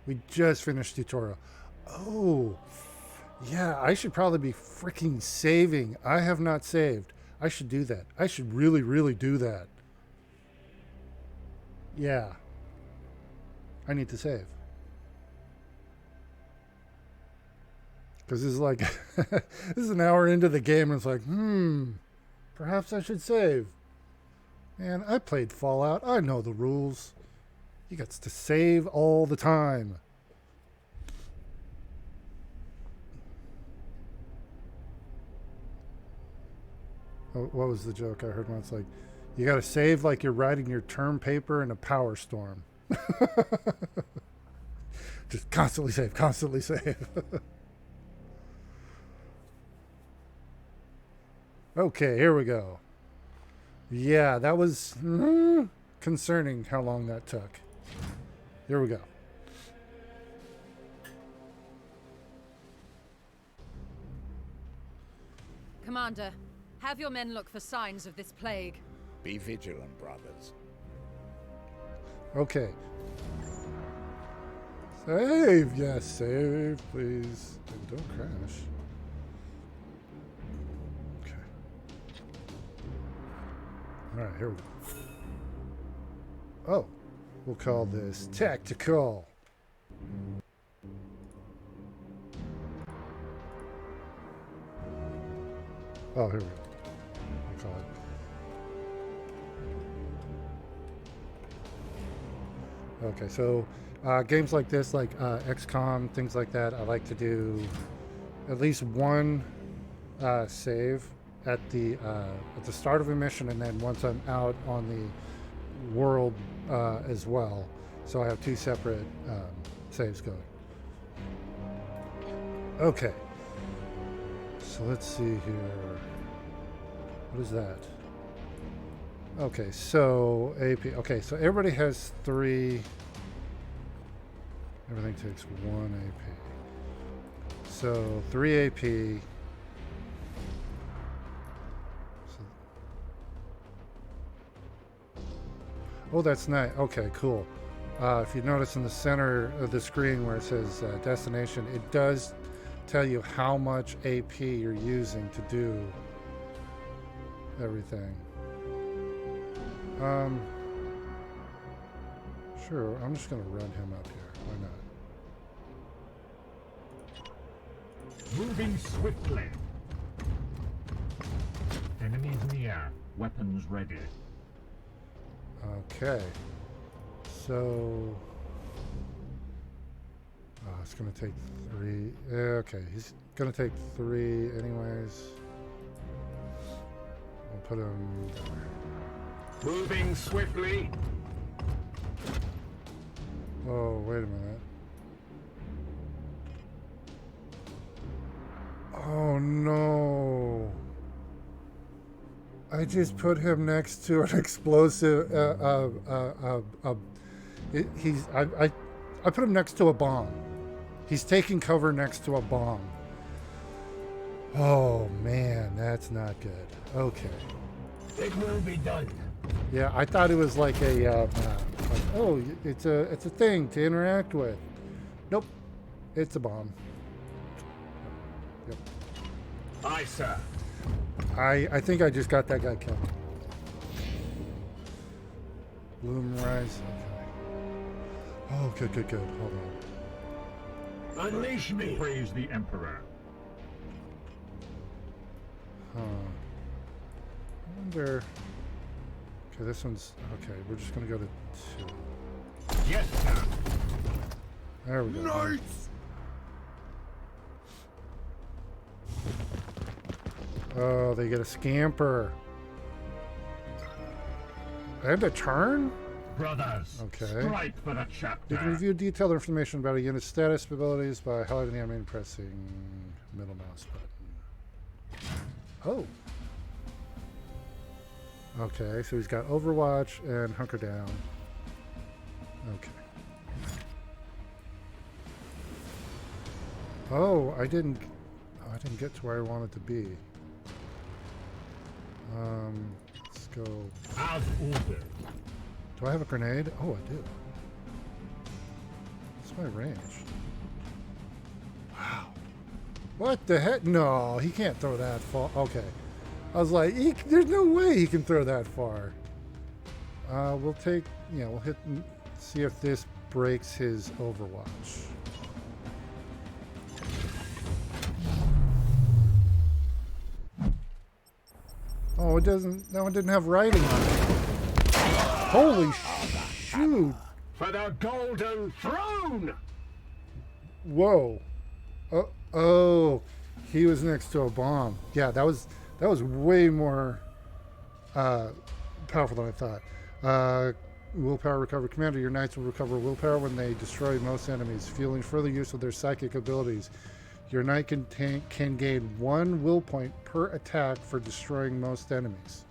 S1: We just finished tutorial. Oh, yeah, I should probably be freaking saving. I have not saved. I should do that. I should really, really do that. Yeah. I need to save. Because this is like, this is an hour into the game and it's like, perhaps I should save. Man, I played Fallout. I know the rules. You got to save all the time. Oh, what was the joke I heard once? Like, You got to save like you're writing your term paper in a power storm. Just constantly save, constantly save. Okay, here we go. Yeah, that was concerning how long that took. Here we go.
S8: Commander, have your men look for signs of this plague.
S5: Be vigilant, brothers.
S1: Okay. Save! Yes, save, please. And don't crash. Okay. Alright, here we go. Oh. We'll call this tactical. Oh, here we go. We'll call it. Okay, so games like this, like XCOM, things like that, I like to do at least one save at the start of a mission, and then once I'm out on the world as well. So I have two separate saves going. Okay. So let's see here. What is that? Okay, so AP. Okay, so everybody has 3. Everything takes 1 AP. So 3 AP. So, oh, that's nice. Okay, cool. If you notice in the center of the screen where it says destination, it does tell you how much AP you're using to do everything. Sure, I'm just gonna run him up here. Why not?
S9: Moving swiftly. Enemies near. Weapons ready.
S1: Okay. So it's gonna take 3. Okay, he's gonna take 3 anyways. We'll put him there.
S9: Moving swiftly.
S1: Oh, wait a minute. Oh no. I just put him next to an explosive I put him next to a bomb. He's taking cover next to a bomb. Oh man, that's not good. Okay.
S7: It will be done.
S1: Yeah, I thought it was like a, oh, it's a thing to interact with. Nope, it's a bomb. Yep.
S9: Aye, sir.
S1: I think I just got that guy killed. Bloom rise. Okay. Oh, good. Hold on.
S7: Unleash me.
S9: Praise the Emperor.
S1: Huh. I wonder. Okay, this one's okay. We're just gonna go to 2.
S9: Yes, sir.
S1: There we go.
S6: Knights!
S1: Oh, they get a scamper. And a turn?
S9: Brothers.
S1: Okay.
S9: Strike for the chapter.
S1: You can review detailed information about a unit's status abilities by highlighting the enemy and pressing middle mouse button. Oh. Okay, so he's got Overwatch and Hunker Down. Okay. Oh, I didn't get to where I wanted to be. Let's go.
S9: As ordered.
S1: Do I have a grenade? Oh, I do. What's my range? Wow. What the heck? No, he can't throw that far. Okay. I was like, there's no way he can throw that far. We'll take, we'll hit, see if this breaks his Overwatch. Oh, it doesn't, that one didn't have writing on it. Holy shoot.
S9: For the Golden Throne!
S1: Whoa. Oh, he was next to a bomb. Yeah, that was way more powerful than I thought. Willpower recovery. Commander, your knights will recover willpower when they destroy most enemies, fueling further use of their psychic abilities. Your knight can gain 1 will point per attack for destroying most enemies.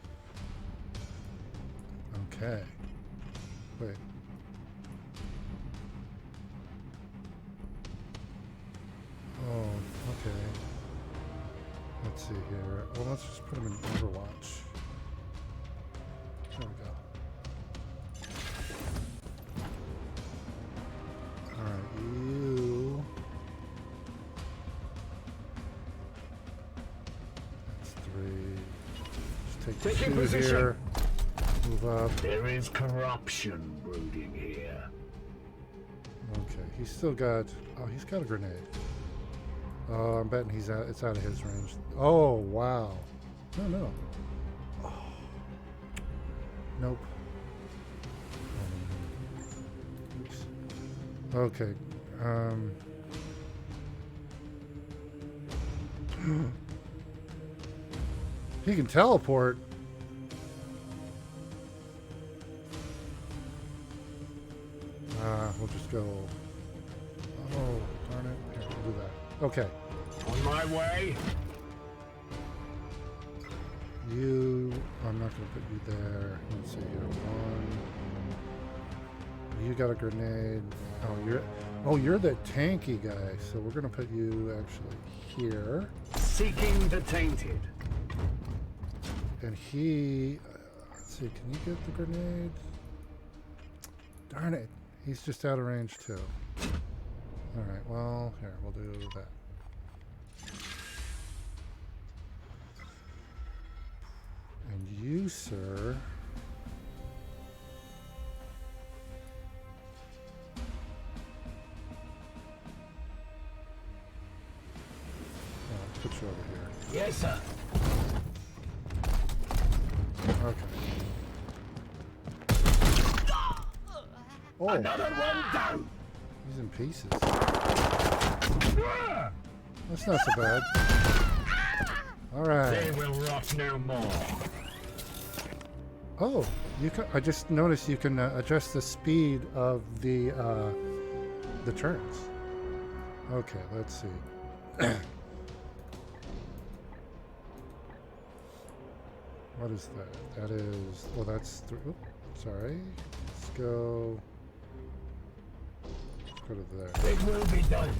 S1: Okay. Wait. Oh, okay. Let's see here. Well, let's just put him in Overwatch. There we go. Alright, you... That's 3. Just take 2 here. Move up.
S10: There is corruption brooding here.
S1: Okay, he's still got... Oh, he's got a grenade. Oh, I'm betting he's out. It's out of his range. Oh, wow. No. Oh. Nope. Oops. Okay. He can teleport. We'll just go. Oh, darn it. Here, we'll do that. Okay.
S10: On my way.
S1: You. I'm not going to put you there. Let's see here. 1. You got a grenade. Oh, you're the tanky guy. So we're going to put you actually here.
S10: Seeking the tainted.
S1: And he. Let's see. Can you get the grenade? Darn it. He's just out of range too. Alright, well, here, we'll do that. And you, sir... I'll put you over here.
S10: Yes, sir.
S1: Okay. Oh!
S10: Another one down!
S1: He's in pieces. That's not so bad. Alright.
S10: They will rot no more.
S1: Oh, you can. I just noticed you can adjust the speed of the turns. Okay, let's see. What is that? That is. Well, that's. Sorry. Let's go. Let's go to there.
S10: It will be done.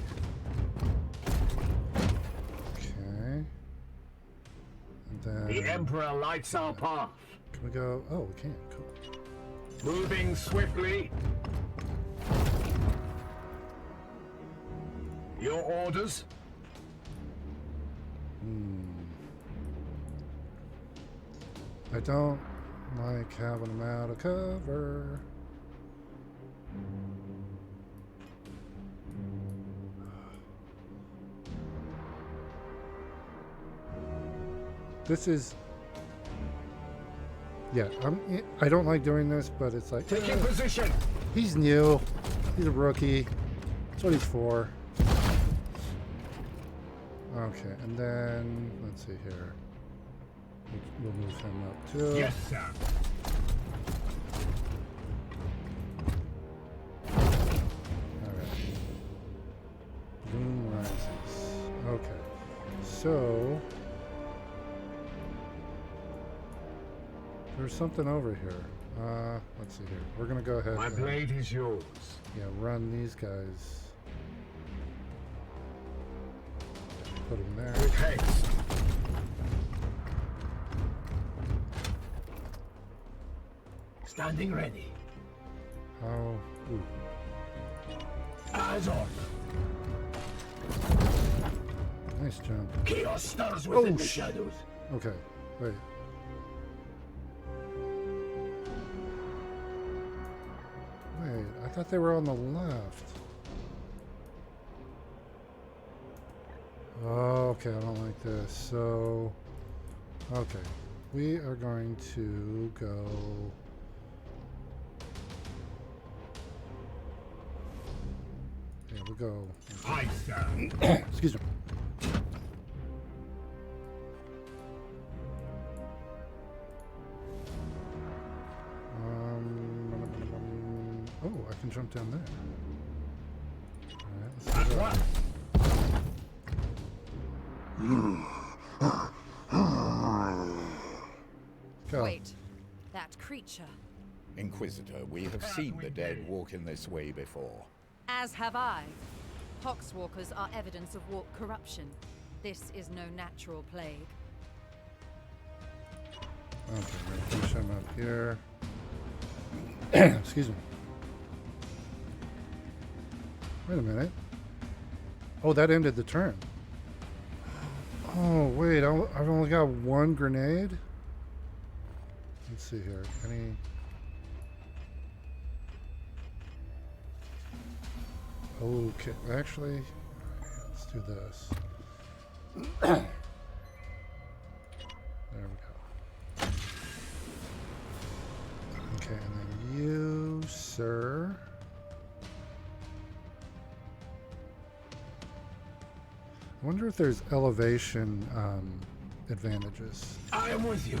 S1: Okay. And then.
S10: The Emperor lights our path.
S1: Can we go? Oh, we can. Cool.
S10: Moving swiftly. Your orders?
S1: I don't like having them out of cover. This is... Yeah, I don't like doing this, but it's like...
S10: Taking position!
S1: He's new. He's a rookie. That's what he's for. Okay, and then... Let's see here. We'll move him up too.
S10: Yes, sir.
S1: Alright. Moon rises. Okay. So... There's something over here. Let's see here. We're gonna go ahead
S10: My
S1: and...
S10: blade is yours.
S1: Yeah, run these guys. Put them there.
S10: With haste. Standing ready.
S1: Oh, ooh.
S10: Eyes on.
S1: Nice jump.
S10: Chaos stirs within the
S1: sh-
S10: shadows.
S1: Okay, wait. Wait, I thought they were on the left. Okay, I don't like this. So, okay. We are going to go... Yeah, we'll go...
S10: Aye, sir.
S1: Excuse me. Oh, I can jump down there. Alright, let's do that. Go.
S8: Wait, that creature.
S5: Inquisitor, we have seen the dead walk in this way before.
S8: As have I. Poxwalkers are evidence of warp corruption. This is no natural plague.
S1: Okay, we're gonna push him up here. Excuse me. Wait a minute. Oh, that ended the turn. Oh, wait, I've only got one grenade? Let's see here. Any... Okay, actually, let's do this. There we go. Okay, and then you, sir. I wonder if there's elevation advantages.
S10: I am with you.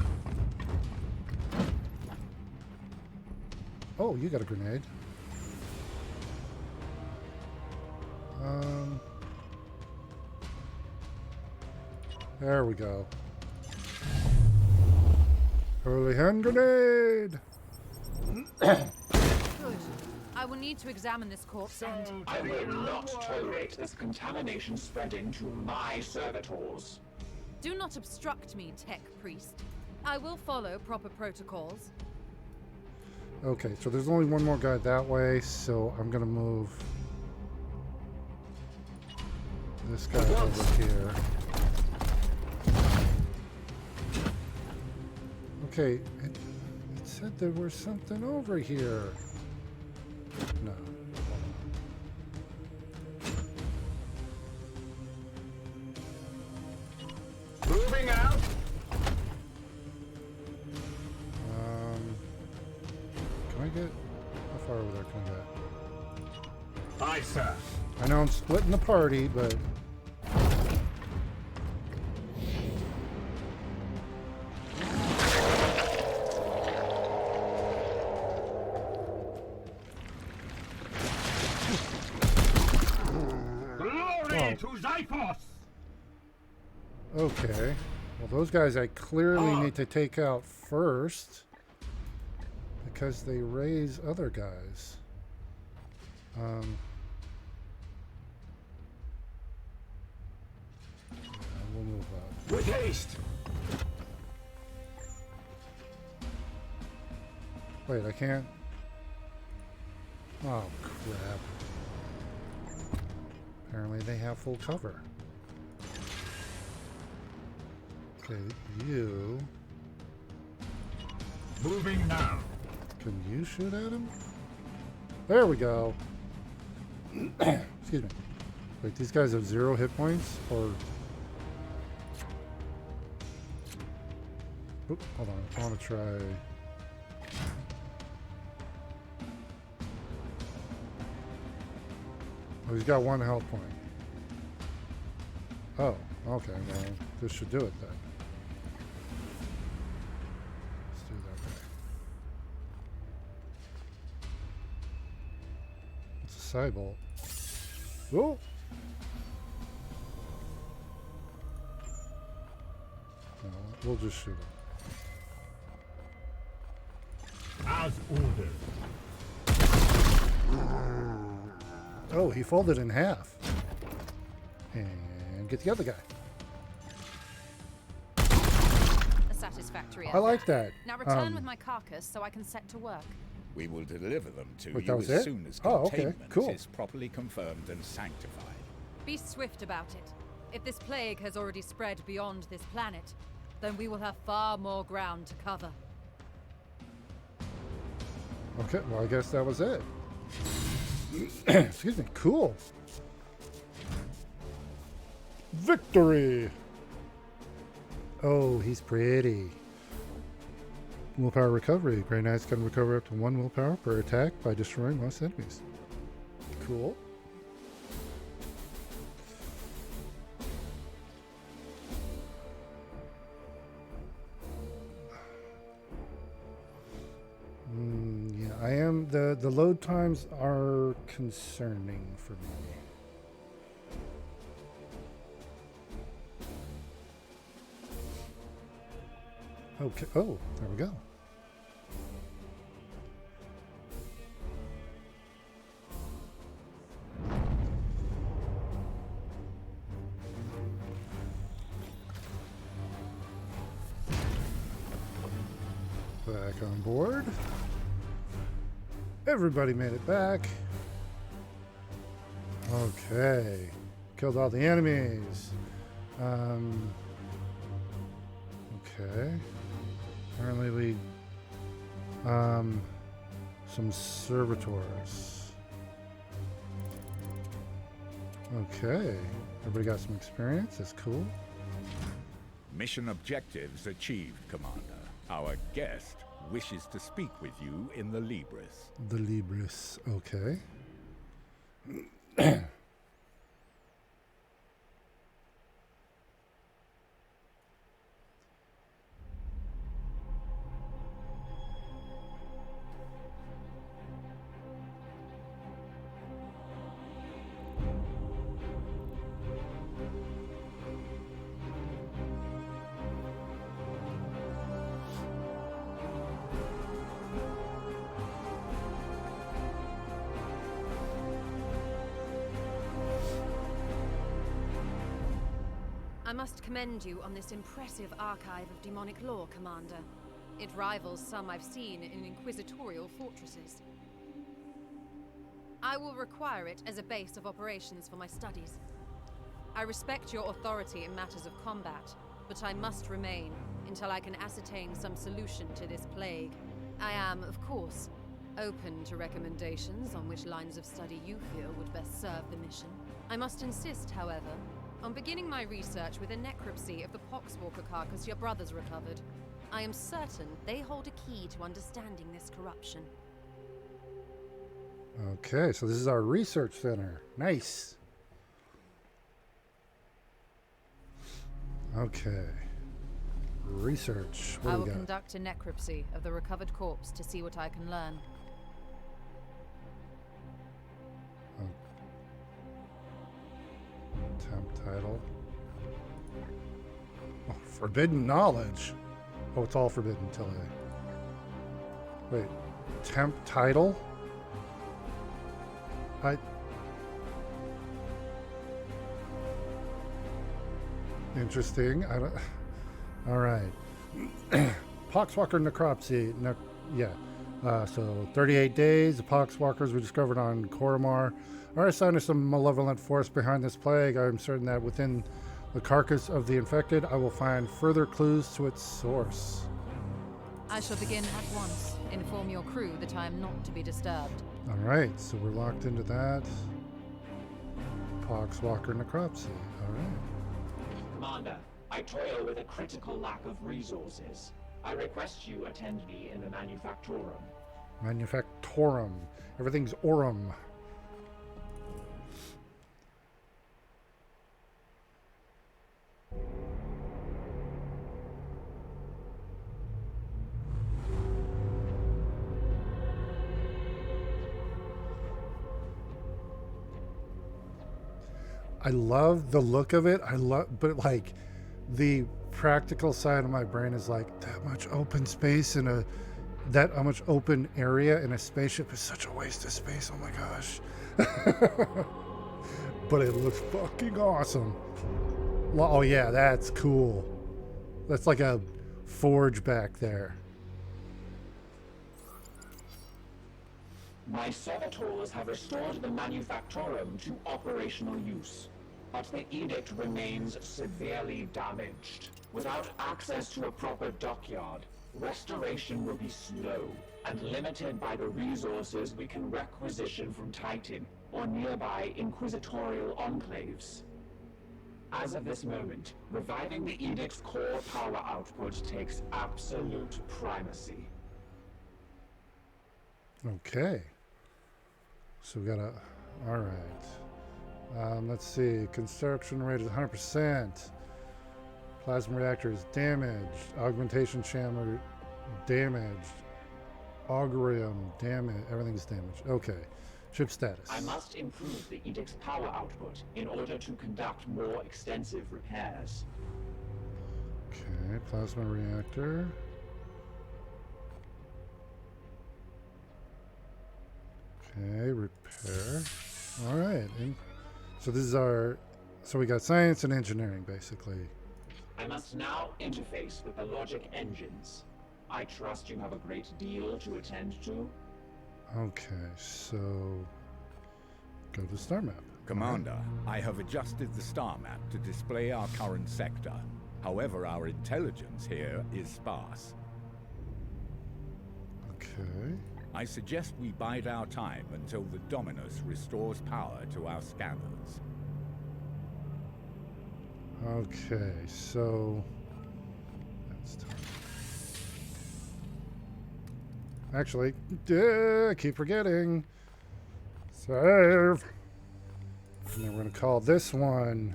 S1: Oh, you got a grenade. There we go. Holy hand grenade!
S8: Good. I will need to examine this corpse and...
S4: I will not tolerate this contamination spreading to my servitors.
S8: Do not obstruct me, Tech Priest. I will follow proper protocols.
S1: Okay, so there's only one more guy that way, so I'm gonna move this guy over here. Okay, it said there was something over here. No.
S10: Moving out.
S1: Can I get... How far over there can I get?
S10: Aye, sir.
S1: I know I'm splitting the party, but...
S10: Glory to Zyphos!
S1: Okay. Well, those guys I clearly need to take out first. Because they raise other guys. Yeah, we'll move up.
S10: With haste!
S1: Wait, I can't... Oh, crap. Apparently they have full cover. Okay, you...
S10: Moving now.
S1: Can you shoot at him? There we go. Excuse me. Wait, these guys have 0 hit points? Or... Oop, hold on. I want to try... Oh, he's got 1 health point. Oh, okay. Well, this should do it then. Let's do that way. It's a side bolt. Oh! No, we'll just shoot him.
S10: As ordered.
S1: Oh, he folded in half. And get the other guy.
S8: A satisfactory
S1: I like that.
S8: Now return with my carcass so I can set to work.
S5: We will deliver them to
S1: Wait,
S5: you
S1: that was
S5: as
S1: it?
S5: soon as
S1: Oh, okay,
S5: containment
S1: cool.
S5: is properly confirmed and sanctified.
S8: Be swift about it. If this plague has already spread beyond this planet, then we will have far more ground to cover.
S1: Okay, well, I guess that was it. Excuse me. Cool. Victory! Oh, he's pretty. Willpower recovery. Grey Knights can recover up to 1 willpower per attack by destroying lost enemies. Cool. Yeah, I am the load times are concerning for me. Okay. Oh, there we go. Back on board. Everybody made it back. Okay. Killed all the enemies. Okay. Apparently we some servitors. Okay. Everybody got some experience. That's cool.
S5: Mission objectives achieved, Commander. Our guest wishes to speak with you in the Libris.
S1: The Libris. Okay.
S8: I must commend you on this impressive archive of demonic lore, Commander. It rivals some I've seen in inquisitorial fortresses. I will require it as a base of operations for my studies. I respect your authority in matters of combat, but I must remain until I can ascertain some solution to this plague. I am, of course, open to recommendations on which lines of study you feel would best serve the mission. I must insist, however, on beginning my research with a necropsy of the Poxwalker carcass your brothers recovered. I am certain they hold a key to understanding this corruption.
S1: Okay, so this is our research center. Nice. Okay. Research. What
S8: I
S1: do
S8: will
S1: we got?
S8: conduct a necropsy of the recovered corpse to see what I can learn.
S1: Temp title. Oh, forbidden knowledge. Oh, it's all forbidden till I... Wait. Temp title? Interesting. I don't... All right. Poxwalker necropsy. So 38 days. The Poxwalkers were discovered on Koromar. Are a sign of some malevolent force behind this plague. I am certain that within the carcass of the infected, I will find further clues to its source.
S8: I shall begin at once. Inform your crew that I am not to be disturbed.
S1: All right, so we're locked into that. Poxwalker necropsy. All right.
S4: Commander, I toil with a critical lack of resources. I request you attend me in the Manufactorum.
S1: Manufactorum. Everything's Aurum. I love the look of it. But like the practical side of my brain is like that much open space in that much open area in a spaceship is such a waste of space. Oh my gosh. But it looks fucking awesome. Oh yeah, that's cool. That's like a forge back there.
S4: My servitors have restored the Manufactorum to operational use, but the edict remains severely damaged. Without access to a proper dockyard, restoration will be slow and limited by the resources we can requisition from Titan or nearby inquisitorial enclaves. As of this moment, reviving the edict's core power output takes absolute primacy.
S1: Okay. So we got all right. Let's see. Construction rate is 100%. Plasma reactor is damaged. Augmentation chamber damaged. Augurium, damn it, everything's damaged. Okay, ship status.
S4: I must improve the Edict's power output in order to conduct more extensive repairs.
S1: Okay, plasma reactor. Okay, repair. All right, so this is our. So we got science and engineering, basically.
S4: I must now interface with the logic engines. I trust you have a great deal to attend to.
S1: Okay, so go to star map.
S5: Commander, I have adjusted the star map to display our current sector. However, our intelligence here is sparse.
S1: Okay.
S5: I suggest we bide our time until the Dominus restores power to our scanners.
S1: Okay, so that's time. Actually, keep forgetting. Save. And then we're going to call this one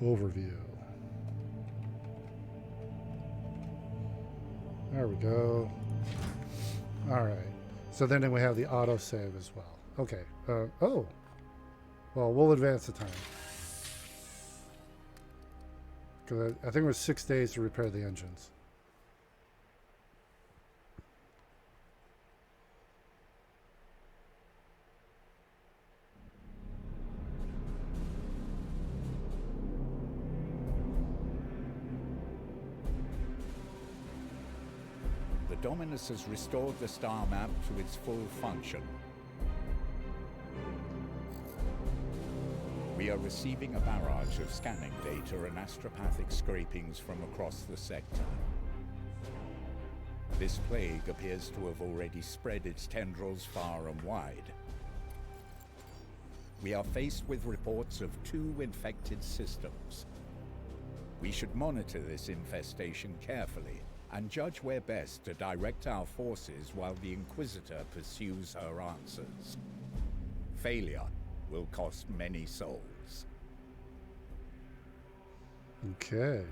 S1: overview. There we go. All right. So then we have the auto save as well. Okay. Oh. Well, we'll advance the time. Because I think it was 6 days to repair the engines.
S5: The Dominus has restored the star map to its full function. We are receiving a barrage of scanning data and astropathic scrapings from across the sector. This plague appears to have already spread its tendrils far and wide. We are faced with reports of 2 infected systems. We should monitor this infestation carefully and judge where best to direct our forces while the Inquisitor pursues her answers. Failure will cost many souls.
S1: Okay.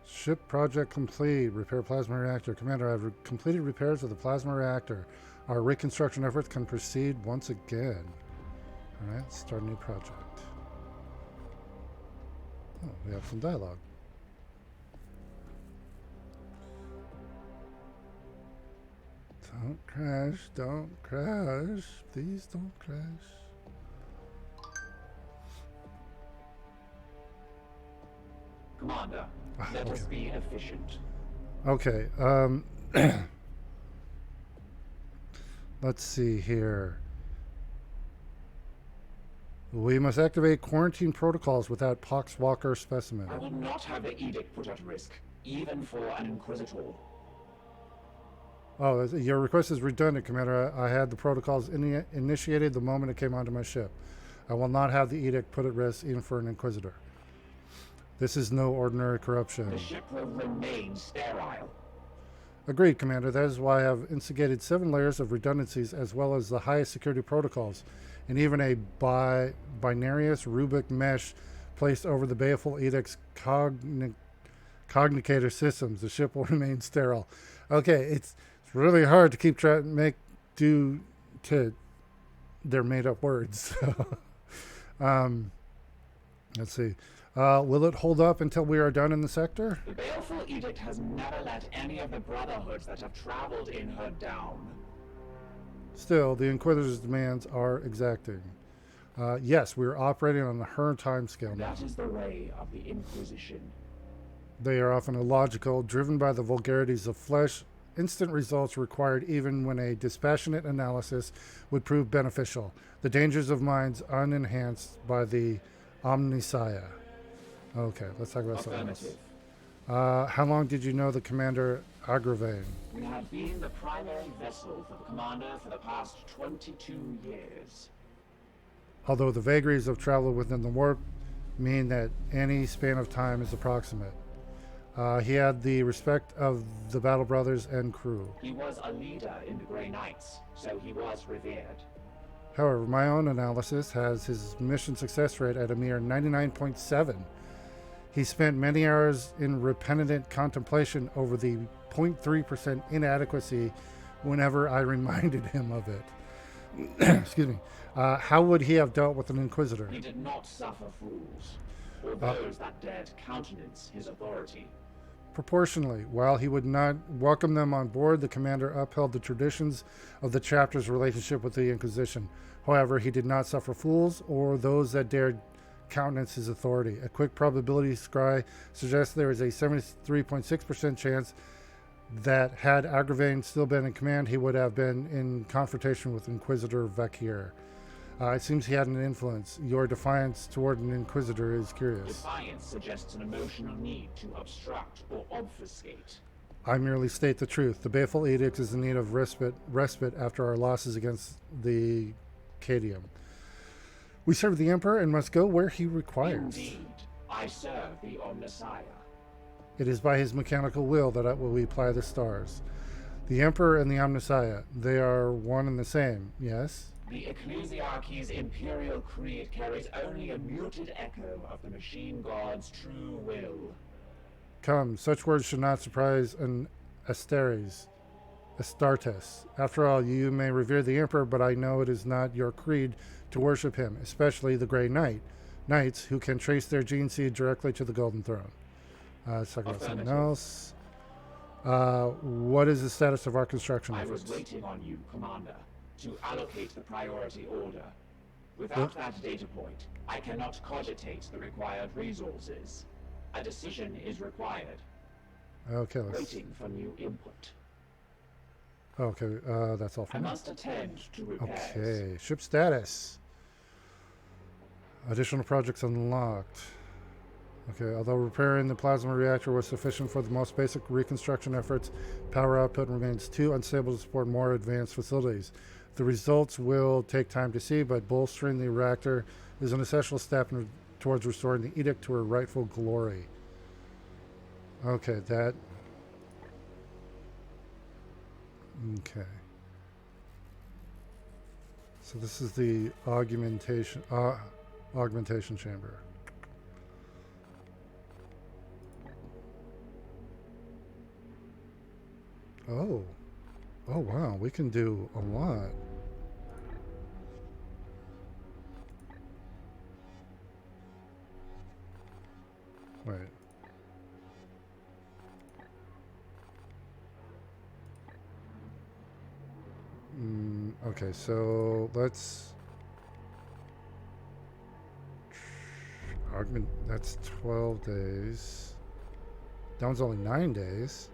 S1: Ship project complete. Repair plasma reactor. Commander, I've completed repairs of the plasma reactor. Our reconstruction efforts can proceed once again. Alright, start a new project. Oh, we have some dialogue. Don't crash, don't crash. Please don't crash.
S4: Commander, let us be efficient.
S1: Okay, let's see here. We must activate quarantine protocols without poxwalker specimen.
S4: I will not have the edict put at risk, even for an Inquisitor.
S1: Oh, your request is redundant, Commander. I had the protocols initiated the moment it came onto my ship. I will not have the edict put at risk, even for an Inquisitor. This is no ordinary corruption.
S4: The ship will remain sterile.
S1: Agreed, Commander. That is why I have instigated 7 layers of redundancies, as well as the highest security protocols, and even a binarious Rubik mesh placed over the baleful edict's cognicator systems. The ship will remain sterile. Okay, it's really hard to keep track, do to their made-up words. Let's see. Will it hold up until we are done in the sector?
S4: The baleful edict has never let any of the brotherhoods that have traveled in her down.
S1: Still, the Inquisitor's demands are exacting. Yes, we are operating on the her time scale now.
S4: That is the way of the Inquisition.
S1: They are often illogical, driven by the vulgarities of flesh. Instant results required even when a dispassionate analysis would prove beneficial. The dangers of minds unenhanced by the omnisia. Okay, let's talk about something else. How long did you know the Commander Agravain?
S4: We have been the primary vessel for the Commander for the past 22 years.
S1: Although the vagaries of travel within the warp mean that any span of time is approximate. He had the respect of the Battle Brothers and crew.
S4: He was a leader in the Grey Knights, so he was revered.
S1: However, my own analysis has his mission success rate at a mere 99.7. He spent many hours in repentant contemplation over the 0.3% inadequacy whenever I reminded him of it. Excuse me. How would he have dealt with an Inquisitor?
S4: He did not suffer fools, or those that dared countenance his authority.
S1: Proportionally, while he would not welcome them on board, the commander upheld the traditions of the chapter's relationship with the Inquisition. However, he did not suffer fools or those that dared countenance his authority. A quick probability scry suggests there is a 73.6% chance that had Agravain still been in command, he would have been in confrontation with Inquisitor Vakir. It seems he had an influence. Your defiance toward an Inquisitor is curious.
S4: Defiance suggests an emotional need to obstruct or obfuscate.
S1: I merely state the truth. The Baleful Edict is in need of respite after our losses against the Cadium. We serve the Emperor and must go where he requires.
S4: Indeed, I serve the Omnissiah.
S1: It is by his mechanical will that we apply the stars. The Emperor and the Omnissiah, they are one and the same, yes?
S4: The Ecclesiarchy's imperial creed carries only a muted echo of the machine god's true will.
S1: Come, such words should not surprise an Astartes. After all, you may revere the Emperor, but I know it is not your creed to worship him, especially the Grey Knights who can trace their gene seed directly to the Golden Throne. Let's talk about something else. What is the status of our construction efforts?
S4: I was waiting on you, Commander, to allocate the priority order. Without that data point, I cannot cogitate the required resources. A decision is required.
S1: Okay,
S4: Waiting for new input.
S1: Okay, that's all for
S4: I
S1: now.
S4: must attend to repairs.
S1: Okay, ship status. Additional projects unlocked. Okay, although repairing the plasma reactor was sufficient for the most basic reconstruction efforts, power output remains too unstable to support more advanced facilities. The results will take time to see, but bolstering the reactor is an essential step towards restoring the edict to her rightful glory. Okay, that... Okay. So this is the augmentation chamber. Oh. Oh, wow. We can do a lot. Wait. Okay, so let's augment. That's 12 days. That one's only 9 days.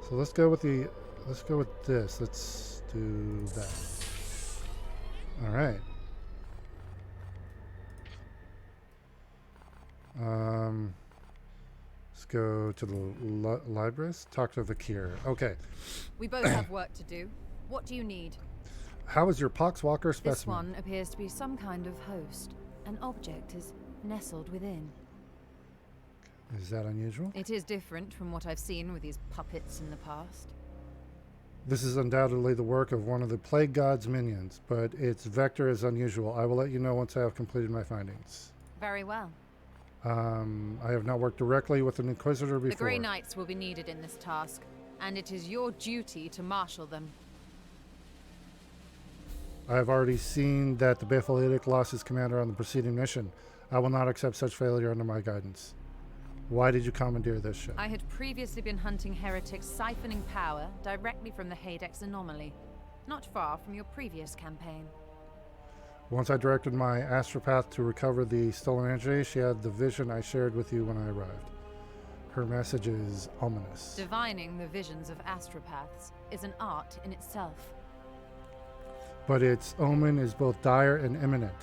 S1: So let's go with the. Let's go with this. Let's do that. All right. Let's go to the librist. Talk to Vakir. Okay.
S8: We both have work to do. What do you need?
S1: How is your poxwalker specimen?
S8: This one appears to be some kind of host. An object is nestled within.
S1: Is that unusual?
S8: It is different from what I've seen with these puppets in the past.
S1: This is undoubtedly the work of one of the Plague God's minions, but its vector is unusual. I will let you know once I have completed my findings.
S8: Very well.
S1: I have not worked directly with an Inquisitor before.
S8: The Grey Knights will be needed in this task, and it is your duty to marshal them.
S1: I have already seen that the Baleful Edict lost his commander on the preceding mission. I will not accept such failure under my guidance. Why did you commandeer this ship?
S8: I had previously been hunting heretics siphoning power directly from the Hadex anomaly, not far from your previous campaign.
S1: Once I directed my astropath to recover the stolen energy, she had the vision I shared with you when I arrived. Her message is ominous.
S8: Divining the visions of astropaths is an art in itself.
S1: But its omen is both dire and imminent.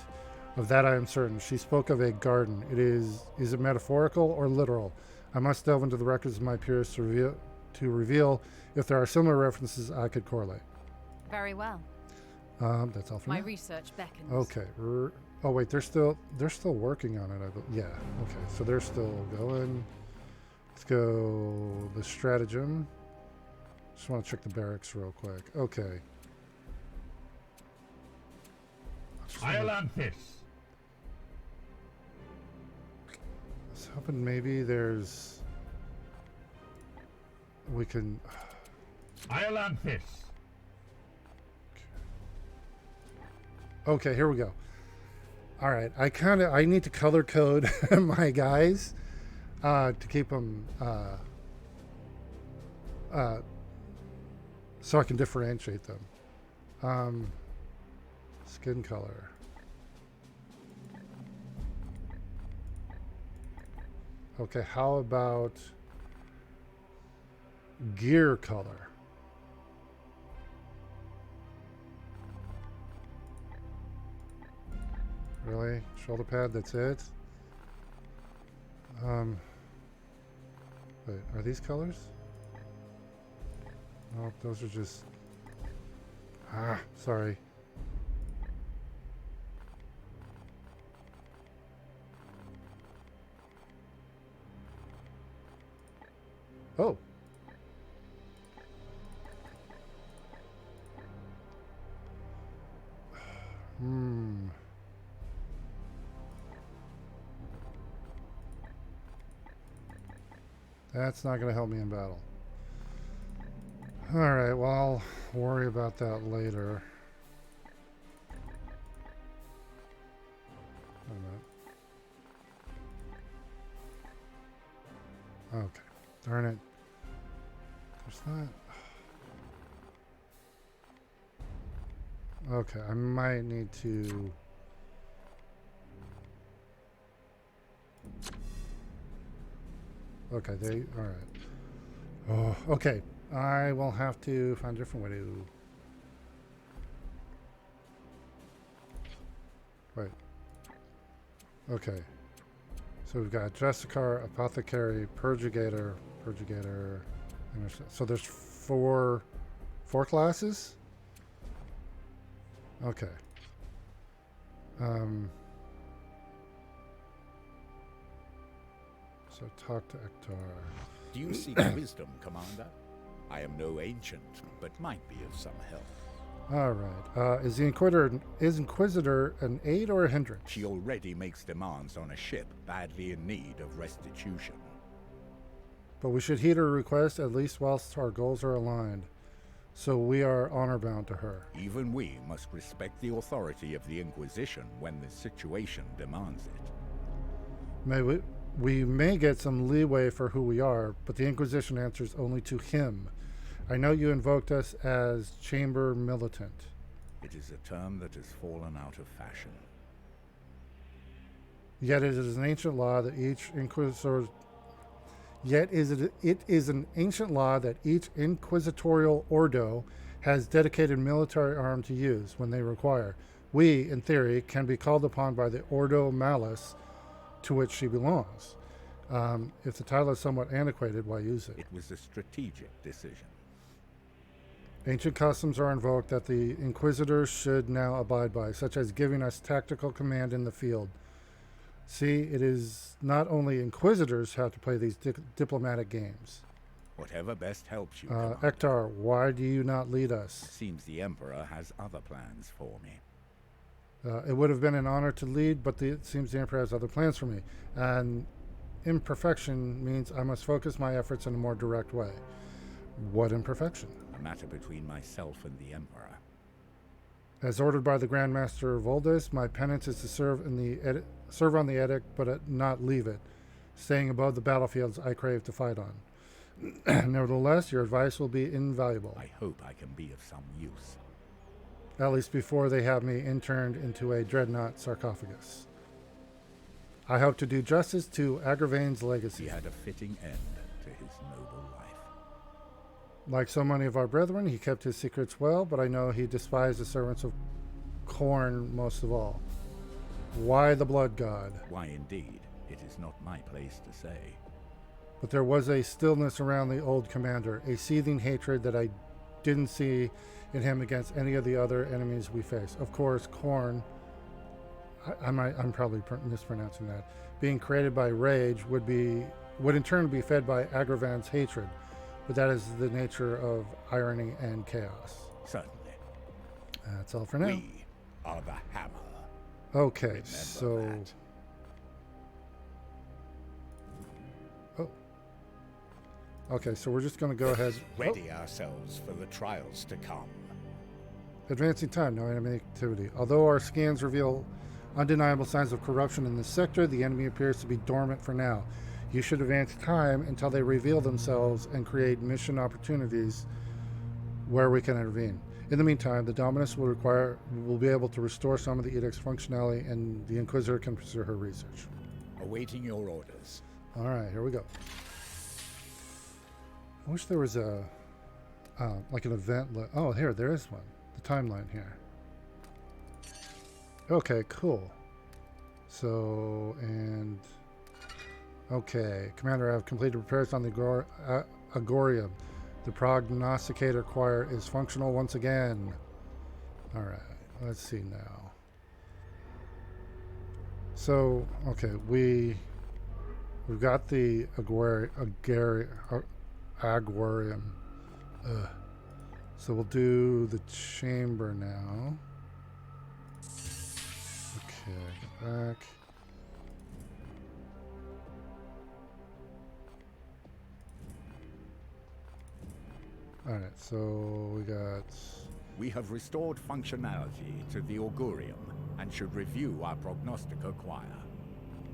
S1: Of that I am certain. She spoke of a garden. Is it metaphorical or literal? I must delve into the records of my peers to reveal if there are similar references I could correlate.
S8: Very well.
S1: That's all for me.
S8: My research beckons.
S1: Okay. Oh wait, they're still working on it. Yeah. Okay. So they're still going. Let's go the stratagem. Just want to check the barracks real quick. Okay.
S10: Iolanthus.
S1: I was hoping maybe we can.
S10: Iolanthus.
S1: Okay, here we go. All right, I need to color code my guys to keep them so I can differentiate them. Skin color. Okay, how about gear color? Really? Shoulder pad, that's it? Wait, are these colors? Oh, those are just... sorry. Oh. That's not going to help me in battle. Alright, well, I'll worry about that later. Wait a minute. Okay. Darn it. There's not... Okay, I might need to... Okay, alright. Oh, okay. I will have to find a different way to... Wait. Okay. So we've got Justicar, Apothecary, Purgator... So there's four classes? Okay. So talk to Ektar.
S5: Do you seek wisdom, Commander? I am no ancient, but might be of some help.
S1: All right. Is Inquisitor an aid or a hindrance?
S5: She already makes demands on a ship badly in need of restitution.
S1: But we should heed her request at least whilst our goals are aligned. So we are honor-bound to her.
S5: Even we must respect the authority of the Inquisition when the situation demands it.
S1: We may get some leeway for who we are, but the Inquisition answers only to him. I know you invoked us as Chamber Militant.
S5: It is a term that has fallen out of fashion.
S1: Yet it is an ancient law that each Inquisitor... Yet it is an ancient law that each inquisitorial ordo has dedicated military arm to use when they require. We, in theory, can be called upon by the Ordo Malus, to which she belongs. If the title is somewhat antiquated, why use it?
S5: It was a strategic decision.
S1: Ancient customs are invoked that the Inquisitors should now abide by, such as giving us tactical command in the field. See, it is not only Inquisitors who have to play these diplomatic games.
S5: Whatever best helps you,
S1: Ektar, why do you not lead us?
S5: It seems the Emperor has other plans for me.
S1: It would have been an honor to lead, but it seems the Emperor has other plans for me. And imperfection means I must focus my efforts in a more direct way. What imperfection?
S5: A matter between myself and the Emperor.
S1: As ordered by the Grand Master Voldis, my penance is to serve on the edict, but not leave it, staying above the battlefields I crave to fight on. Nevertheless, your advice will be invaluable.
S5: I hope I can be of some use.
S1: At least before they have me interned into a dreadnought sarcophagus. I hope to do justice to Agravain's legacy.
S5: He had a fitting end to his noble life.
S1: Like so many of our brethren, he kept his secrets well, but I know he despised the servants of Khorne most of all. Why the blood god?
S5: Why indeed? It is not my place to say.
S1: But there was a stillness around the old commander, a seething hatred that I didn't see in him against any of the other enemies we face. Of course, Khorne, I'm probably mispronouncing that, being created by rage would in turn be fed by Agravain's hatred. But that is the nature of irony and chaos.
S5: Certainly.
S1: That's all for now.
S5: We are the Hammer.
S1: Okay,
S5: Remember
S1: so...
S5: that.
S1: Oh. Okay, so we're just going to go ahead...
S5: Ready ourselves for the trials to come.
S1: Advancing time, no enemy activity. Although our scans reveal undeniable signs of corruption in this sector, the enemy appears to be dormant for now. You should advance time until they reveal themselves and create mission opportunities where we can intervene. In the meantime, the Dominus will be able to restore some of the Edict's functionality, and the Inquisitor can pursue her research.
S5: Awaiting your orders.
S1: All right, here we go. I wish there was a like an event. Oh, here, there is one. The timeline here. Okay, cool. So, and okay, Commander, I have completed repairs on the Agorium. The prognosticator choir is functional once again. All right, let's see now. So, okay, we've got the Agorium. So we'll do the chamber now. Okay, get back. Alright, so
S5: We have restored functionality to the Augurium and should review our prognostica choir.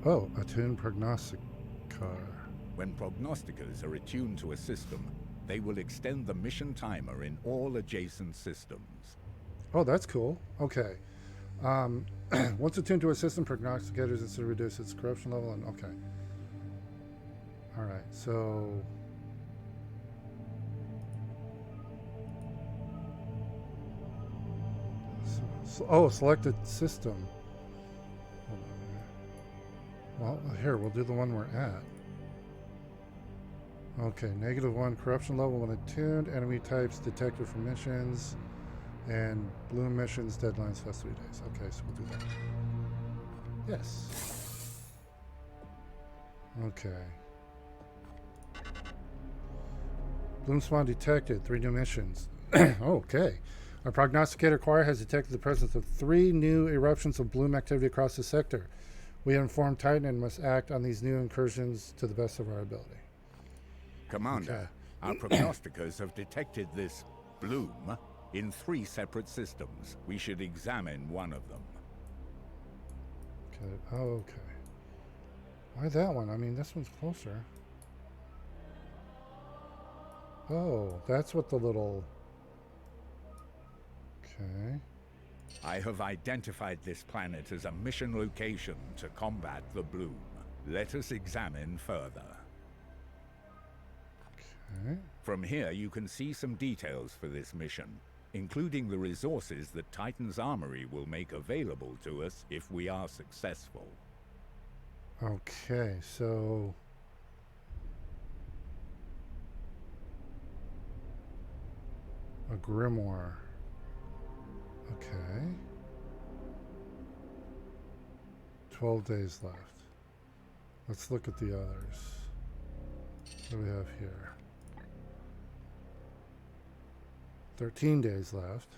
S1: Oh, attuned prognosticar.
S5: When prognosticas are attuned to a system, they will extend the mission timer in all adjacent systems.
S1: Oh, that's cool. Okay. Once attuned to a system, prognosticators is to reduce its corruption level and okay. Alright, so oh, selected system. Hold on a minute. Well, here, we'll do the one we're at. Okay, -1 corruption level when attuned, enemy types detected for missions, and bloom missions, deadlines, last 3 days. Okay, so we'll do that. Yes. Okay. Bloom spawn detected, 3 new missions. Okay. Our prognosticator choir has detected the presence of 3 new eruptions of bloom activity across the sector. We have informed Titan and must act on these new incursions to the best of our ability.
S5: Commander,
S1: Okay.
S5: our prognosticators have detected this bloom in 3 separate systems. We should examine one of them.
S1: Okay. Oh, okay. Why that one? I mean, this one's closer. Oh, that's what the little... Okay.
S5: I have identified this planet as a mission location to combat the bloom. Let us examine further.
S1: Okay.
S5: From here, you can see some details for this mission, including the resources that Titan's Armory will make available to us if we are successful.
S1: Okay, so... a grimoire. Okay. 12 days left. Let's look at the others. What do we have here? 13 days left.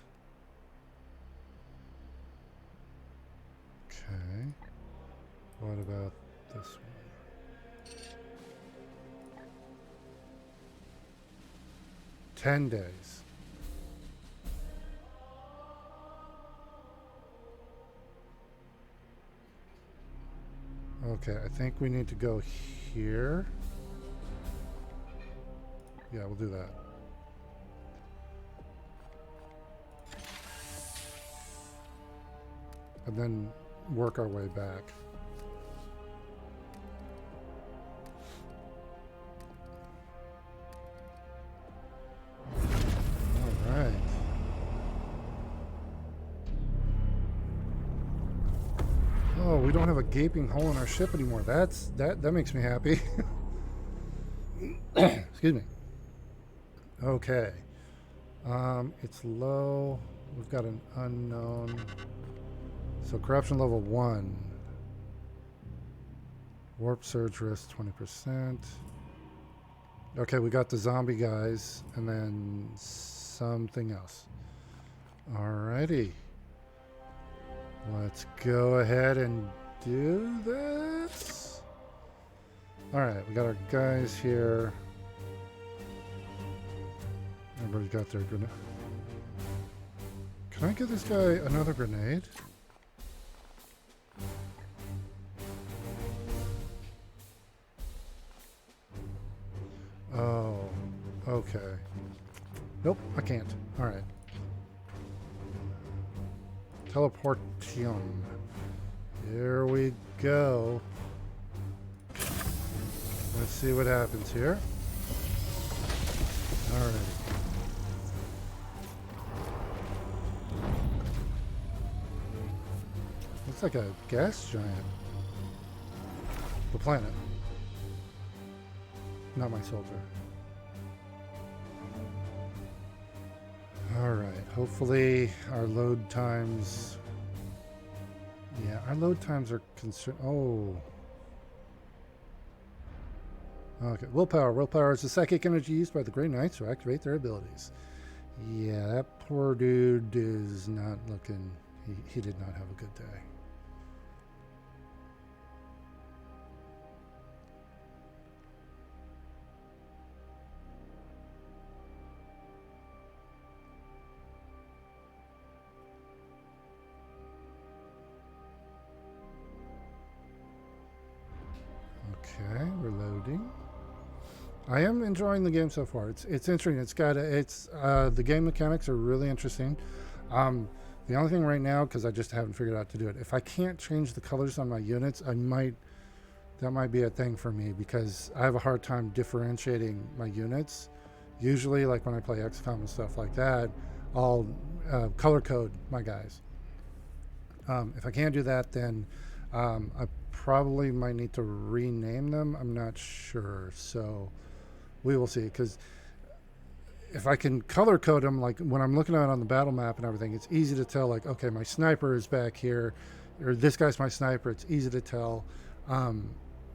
S1: Okay. What about this one? 10 days. Okay, I think we need to go here. Yeah, we'll do that. And then work our way back. All right. Oh, we don't have a gaping hole in our ship anymore. That makes me happy. Excuse me. Okay. It's low. We've got an unknown. So corruption level 1. Warp surge risk 20%. Okay, we got the zombie guys and then something else. Alrighty. Let's go ahead and do this. All right, we got our guys here. Everybody's got their grenade. Can I give this guy another grenade? Oh, okay. Nope, I can't. All right. Teleportation. Here we go. Let's see what happens here. All right. Looks like a gas giant. The planet. Not my soldier. Alright, hopefully our load times... Yeah, our load times are concerned... Oh. Okay, willpower. Willpower is the psychic energy used by the Grey Knights to activate their abilities. Yeah, that poor dude is not looking... He did not have a good day. Okay, we're loading. I am enjoying the game so far. It's interesting. The game mechanics are really interesting. The only thing right now, because I just haven't figured out to do it, if I can't change the colors on my units, that might be a thing for me, because I have a hard time differentiating my units. Usually, like when I play XCOM and stuff like that, I'll color code my guys. If I can't do that, then I probably might need to rename them. I'm not sure, so we will see. Because if I can color code them, like when I'm looking at it on the battle map and everything, it's easy to tell, like, okay, my sniper is back here, or this guy's my sniper. It's easy to tell.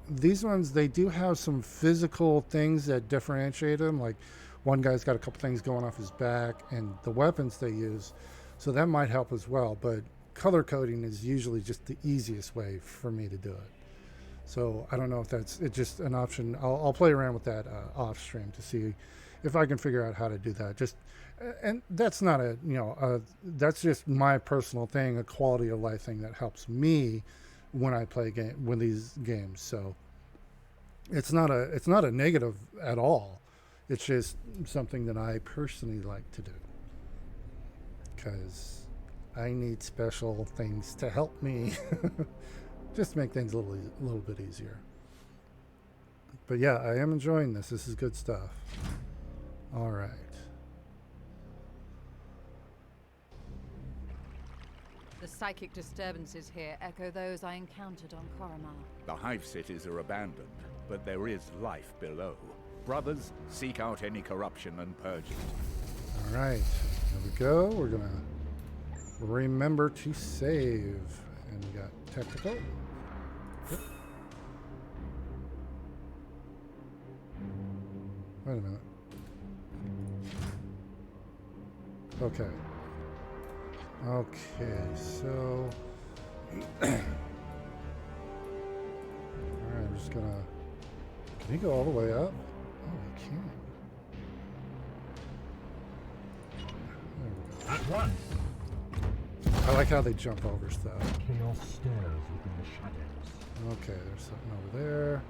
S1: These ones, they do have some physical things that differentiate them. Like one guy's got a couple things going off his back, and the weapons they use, so that might help as well. But color coding is usually just the easiest way for me to do it. So I don't know if it's just an option. I'll play around with that off stream to see if I can figure out how to do that. And that's not that's just my personal thing, a quality of life thing that helps me when I play these games. So it's not a negative at all. It's just something that I personally like to do, because I need special things to help me just make things a little bit easier. But yeah, I am enjoying this. This is good stuff. All right.
S8: The psychic disturbances here echo those I encountered on Koromar.
S5: The hive cities are abandoned, but there is life below. Brothers, seek out any corruption and purge it.
S1: All right. Here we go. We're going to remember to save. And we got tactical. Yep. Wait a minute. Okay. Okay, so alright, I'm just gonna... Can you go all the way up? Oh, you can. There we go.
S10: At once.
S1: I like how they jump over stuff.
S10: Chaos stirs within the shadows.
S1: Okay, there's something over there.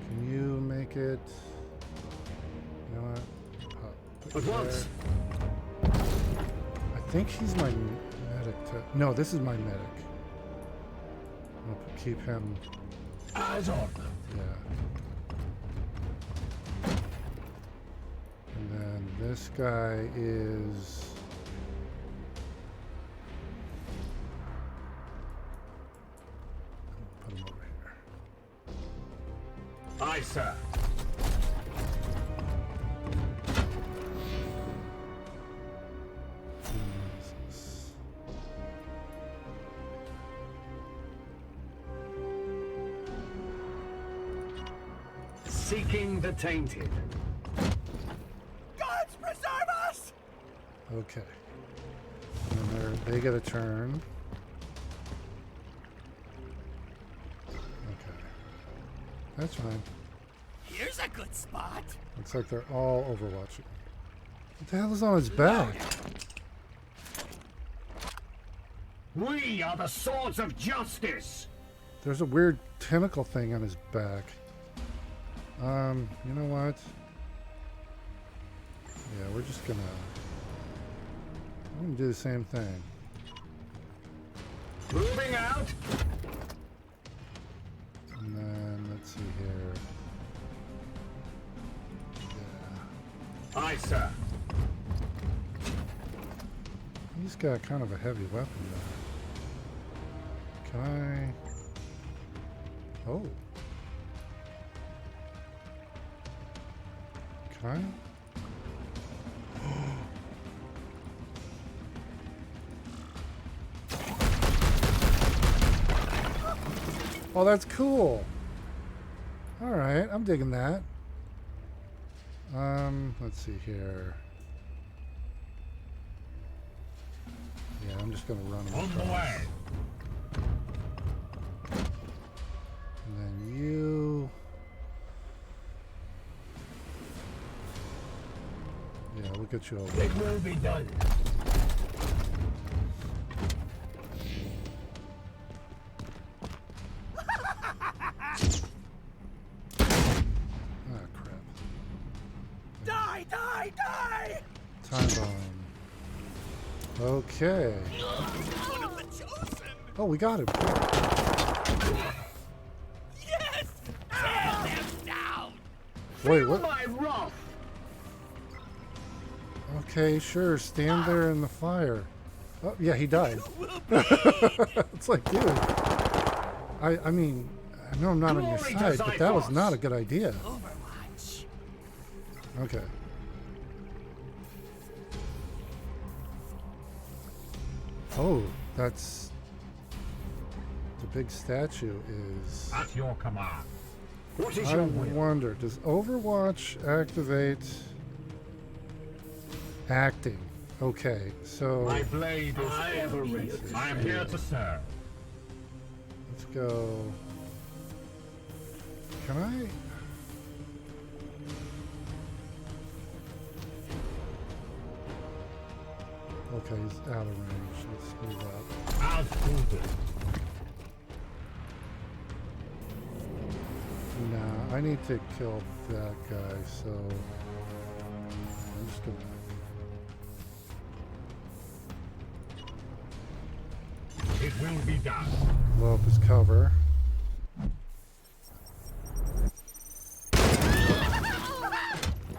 S1: Can you make it? You know what?
S10: At once.
S1: I think he's my medic. No, this is my medic. I'll keep him.
S10: Eyes on.
S1: Yeah. And then this guy is. Put him over here.
S10: Aye, sir. Seeking the tainted.
S5: Gods preserve us!
S1: Okay. And they get a turn. That's fine.
S11: Here's a good spot.
S1: Looks like they're all overwatching. What the hell is on his back?
S10: We are the swords of justice.
S1: There's a weird tentacle thing on his back. You know what? Yeah, we're just gonna do the same thing.
S10: Moving out.
S1: And then let's see here. Yeah.
S10: Aye, sir.
S1: He's got kind of a heavy weapon though. Can I? Oh. Can I? Oh, that's cool. All right, I'm digging that. Let's see here. Yeah, I'm just gonna run him
S10: On the
S1: across.
S10: way.
S1: And then you. Yeah, we'll get you over.
S10: It will be done.
S1: Ah, crap.
S11: Die, die, die!
S1: Time bomb. Okay.
S11: One of the chosen!
S1: Oh, we got him.
S11: Yes! Tear them down!
S1: Wait, what?
S10: My wrath.
S1: Okay, sure. Stand there in the fire. Oh, yeah, he died. It's like, dude. I mean, I know I'm not on your
S10: Glory
S1: side,
S10: to
S1: but that was
S10: Zyphos.
S1: not a good idea.
S11: Overwatch.
S1: Okay. Oh, that's... The big statue is...
S10: At your command. What is
S1: I
S10: your will?
S1: wonder, does Overwatch activate... Acting? Okay, so...
S10: My blade is ever ready. I am here to serve.
S1: Let's go... Can I... Okay, he's out of range. Let's move up.
S10: As ordered.
S1: Nah, I need to kill that guy, so... I'm just gonna...
S10: It will be done.
S1: blow up his cover.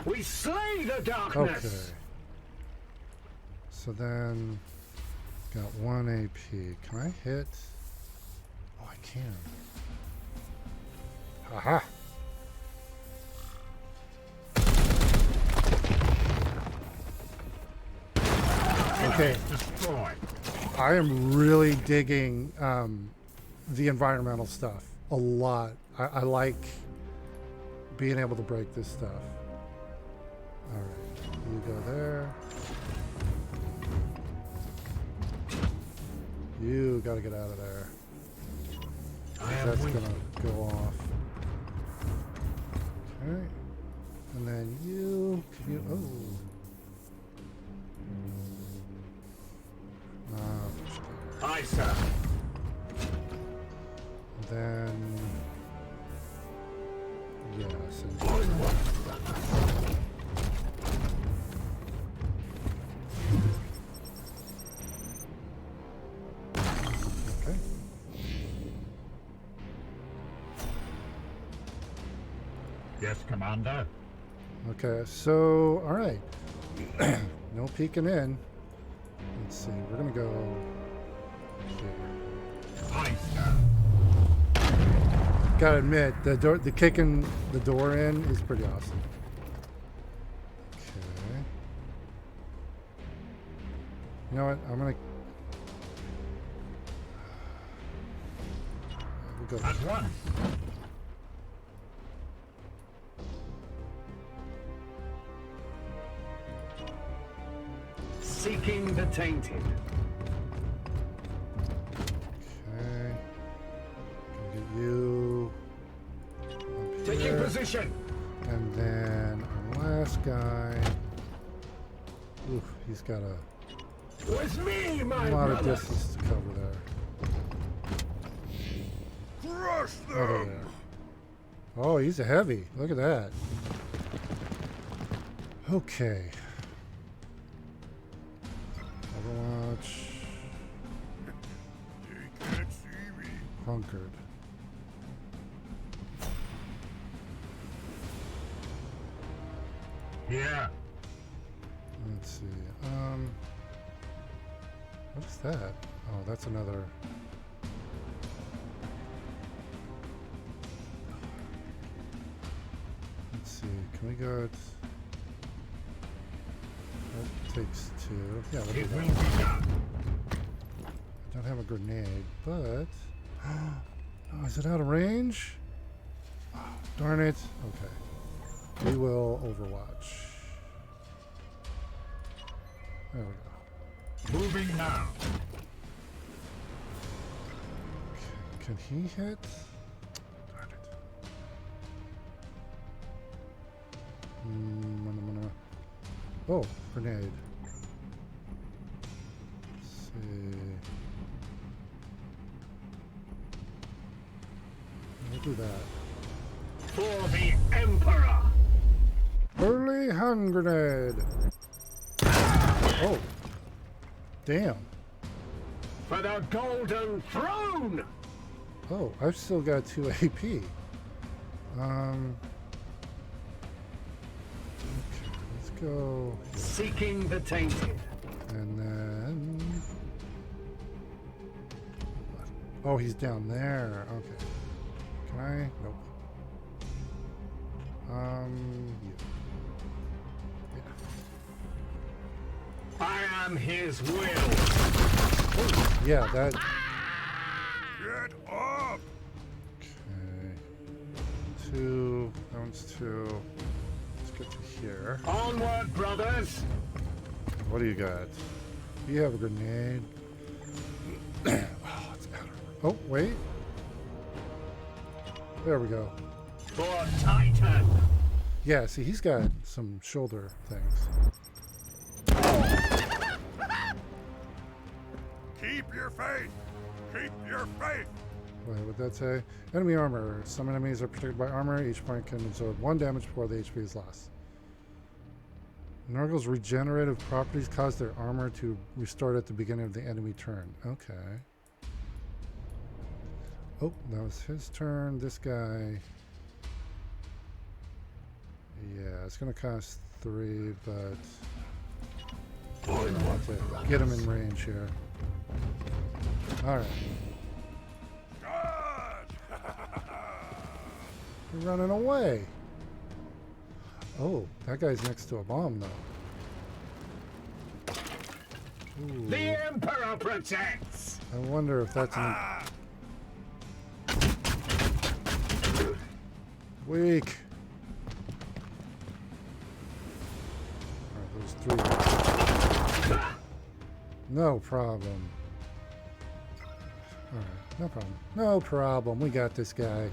S10: We slay the darkness.
S1: Okay. So then... Got 1 AP. Can I hit? Oh, I can. Aha! Okay.
S10: Destroy.
S1: I am really digging the environmental stuff a lot. I like being able to break this stuff. Alright, you go there. You gotta get out of there. That's gonna go off. Okay. And then you, can you, oh.
S10: Aye, sir.
S1: Then, yes. Okay.
S10: Yes, Commander.
S1: Okay, so, all right. No peeking in. Let's see, we're gonna go here.
S10: Aye, sir.
S1: Gotta admit, the kicking the door in is pretty awesome. Okay. You know what? I'm gonna. We'll go.
S10: At once. Seeking the tainted.
S1: Okay. Gonna get you up
S10: position.
S1: And then our last guy. Oof, he's got a
S10: Was me, my
S1: lot of
S10: brothers.
S1: distance to cover there.
S6: Crush
S1: Oh, there
S6: them!
S1: they are. Oh, he's a heavy. Look at that. Okay. Overwatch.
S6: They can't see me.
S1: Bunkered.
S10: Yeah.
S1: Let's see. What is that? Oh, that's another. Let's see. Can we go? That takes 2. Yeah, we'll do
S10: It
S1: that.
S10: will be done.
S1: I don't have a grenade, but oh, is it out of range? Oh, darn it. Okay. We will Overwatch. There we go.
S10: Moving now.
S1: Can he hit? Darn it. Oh, grenade. Let's see. We'll do that.
S10: For the Emperor.
S1: Early hand grenade. Oh. Damn.
S10: For the Golden Throne.
S1: Oh, I've still got 2 AP. Okay, let's go.
S10: Seeking the tainted.
S1: And then. Oh, he's down there. Okay. Can I? Nope. Yeah.
S10: I am his will.
S1: Yeah, that.
S6: Get up!
S1: Okay. 2. That one's 2. Let's get to here.
S10: Onward, brothers.
S1: What do you got? You have a grenade. Oh, it's out of. Oh, wait. There we go.
S10: For Titan.
S1: Yeah, see, he's got some shoulder things.
S6: Keep your faith! Keep your faith!
S1: What would that say? Enemy armor. Some enemies are protected by armor. Each point can absorb 1 damage before the HP is lost. Nurgle's regenerative properties cause their armor to restart at the beginning of the enemy turn. Okay. Oh, that was his turn. This guy. Yeah, it's going to cost 3, but I want to get him in range here. All right. You're running away. Oh, that guy's next to a bomb, though. Ooh.
S10: The Emperor protects.
S1: I wonder if that's an... Weak. Alright, there's 3. No problem. Alright, no problem. No problem. We got this guy.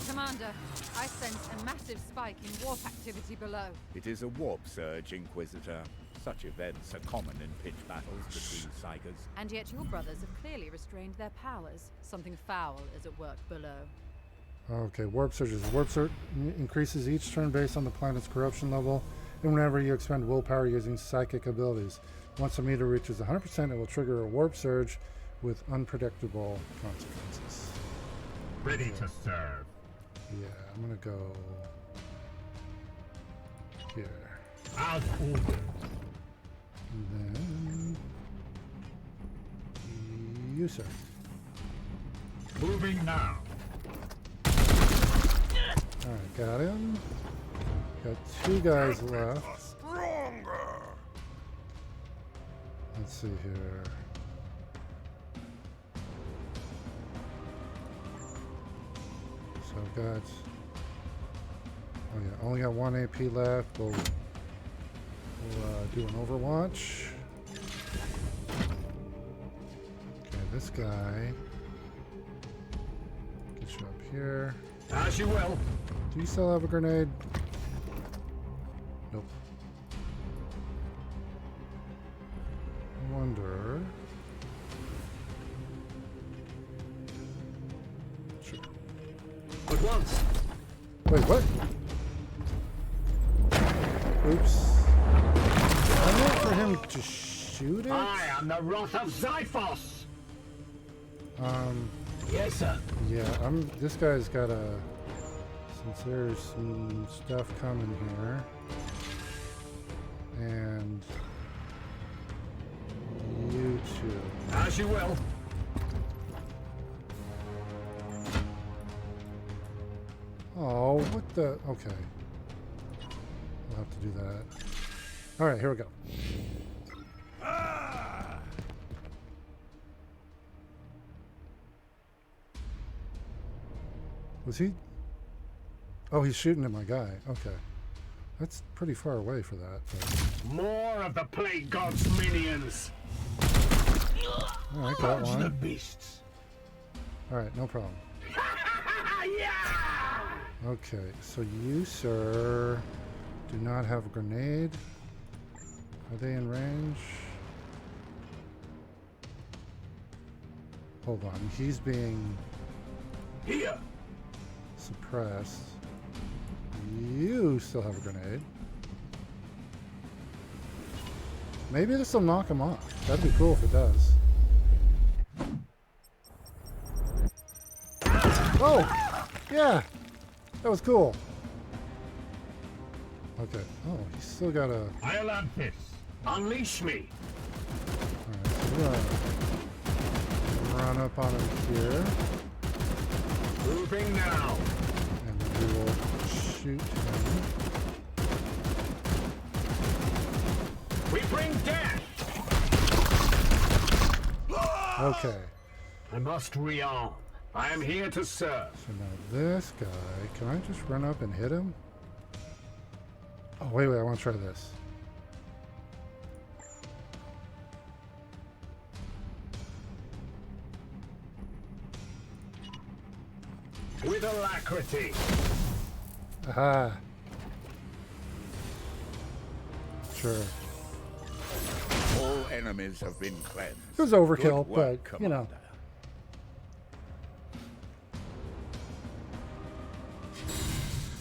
S8: Commander, I sense a massive spike in warp activity below.
S5: It is a warp surge, Inquisitor. Such events are common in pitch battles between Psychers.
S8: And yet your brothers have clearly restrained their powers. Something foul is at work below.
S1: Okay, warp surges. Warp surge increases each turn based on the planet's corruption level, and whenever you expend willpower using psychic abilities. Once the meter reaches 100%, it will trigger a warp surge with unpredictable consequences.
S10: Ready to serve.
S1: Yeah, I'm gonna go here.
S10: Out order.
S1: And then you, sir.
S10: Moving now.
S1: Alright, got him. Got 2 guys left.
S6: Stronger!
S1: Let's see here. So I've got. Oh yeah, only got 1 AP left. We'll do an Overwatch. Okay, this guy. Get you up here.
S10: As you will.
S1: Do you still have a grenade? Nope. I wonder. Sure.
S10: At once.
S1: Wait, what? Oops. I meant for him to shoot it?
S10: I am the wrath of Xiphos. Yes, sir.
S1: Yeah, this guy's got a... Since there's some stuff coming here. And... You too.
S10: As you will.
S1: Oh, what the... Okay. We'll have to do that. Alright, here we go. Was he... Oh, he's shooting at my guy. Okay. That's pretty far away for that. But...
S10: More of the plague god's minions.
S1: Alright, got
S10: Purge the
S1: one.
S10: beasts.
S1: Alright, no problem.
S10: Yeah!
S1: Okay, so you, sir, do not have a grenade. Are they in range? Hold on, he's being
S10: Here.
S1: suppressed. You still have a grenade. Maybe this will knock him off. That'd be cool if it does. Oh! Yeah! That was cool. Okay. Oh, he's still got a...
S10: I'll have this. Unleash me.
S1: Alright, so we're gonna run up on him here.
S10: Moving now.
S1: And then we will shoot him.
S10: We bring death.
S1: Okay.
S10: I must rearm. I am here to serve.
S1: So now this guy, can I just run up and hit him? Oh, wait, I want to try this.
S10: With alacrity.
S1: Aha. Sure.
S5: All enemies have been cleansed.
S1: It was overkill,
S5: Good work,
S1: but, you know.
S5: Commander.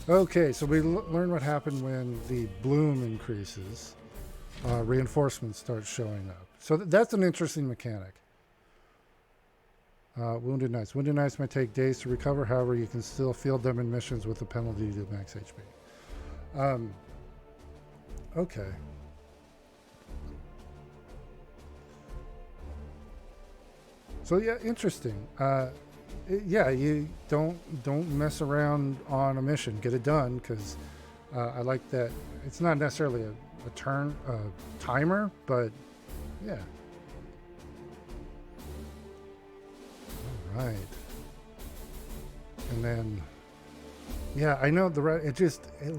S1: Okay, so we learned what happened when the bloom increases. Reinforcements start showing up. So that's an interesting mechanic. Wounded Knights. Wounded Knights may take days to recover, however, you can still field them in missions with a penalty to max HP. Okay. So yeah, interesting. Yeah, you don't mess around on a mission. Get it done, because I like that. It's not necessarily a timer, but yeah. All right. And then, yeah, I know it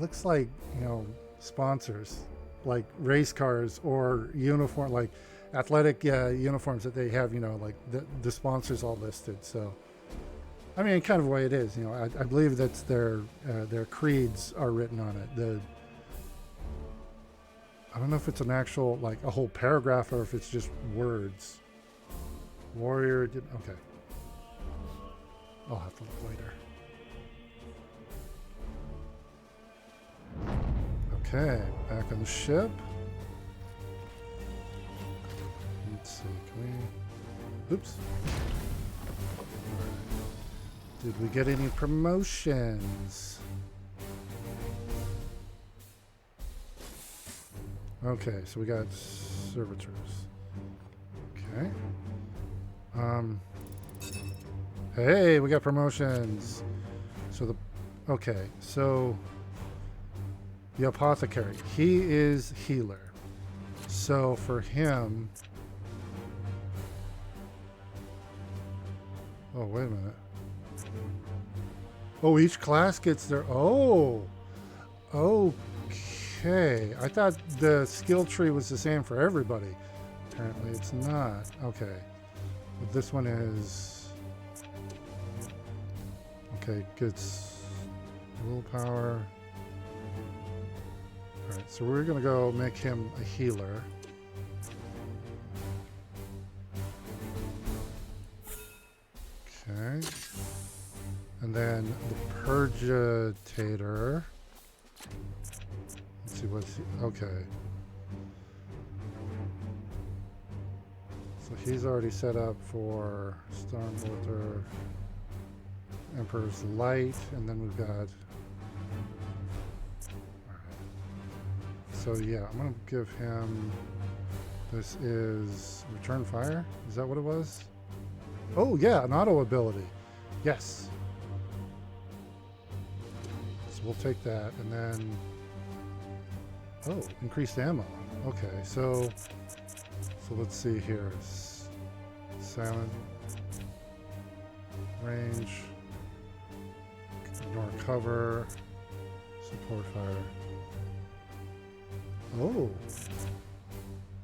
S1: looks like, you know, sponsors, like race cars or uniform, like athletic uniforms that they have, you know, like the sponsors all listed. So, I mean, kind of the way it is, you know, I believe that's their creeds are written on it. I don't know if it's an actual, like a whole paragraph or if it's just words. Warrior, okay. I'll have to look later. Okay, back on the ship. Let's see, can we... Oops. Did we get any promotions? Okay, so we got servitors. Okay. Hey, we got promotions. So the apothecary, he is healer. So for him, oh, wait a minute. Oh, each class gets their, oh, okay. I thought the skill tree was the same for everybody. Apparently it's not. Okay. But this one is, okay, gets Willpower. Alright, so we're gonna go make him a healer. Okay. And then the Purgitator. Let's see what's he, okay. So he's already set up for Stormbolter, Emperor's Light, and then we've got. Alright. So yeah, I'm gonna give him. This is Return Fire? Is that what it was? Oh yeah, an auto ability. Yes. So we'll take that, and then. Oh, increased ammo. Okay, so let's see here. Silent range. Ignore cover. Support fire. Oh.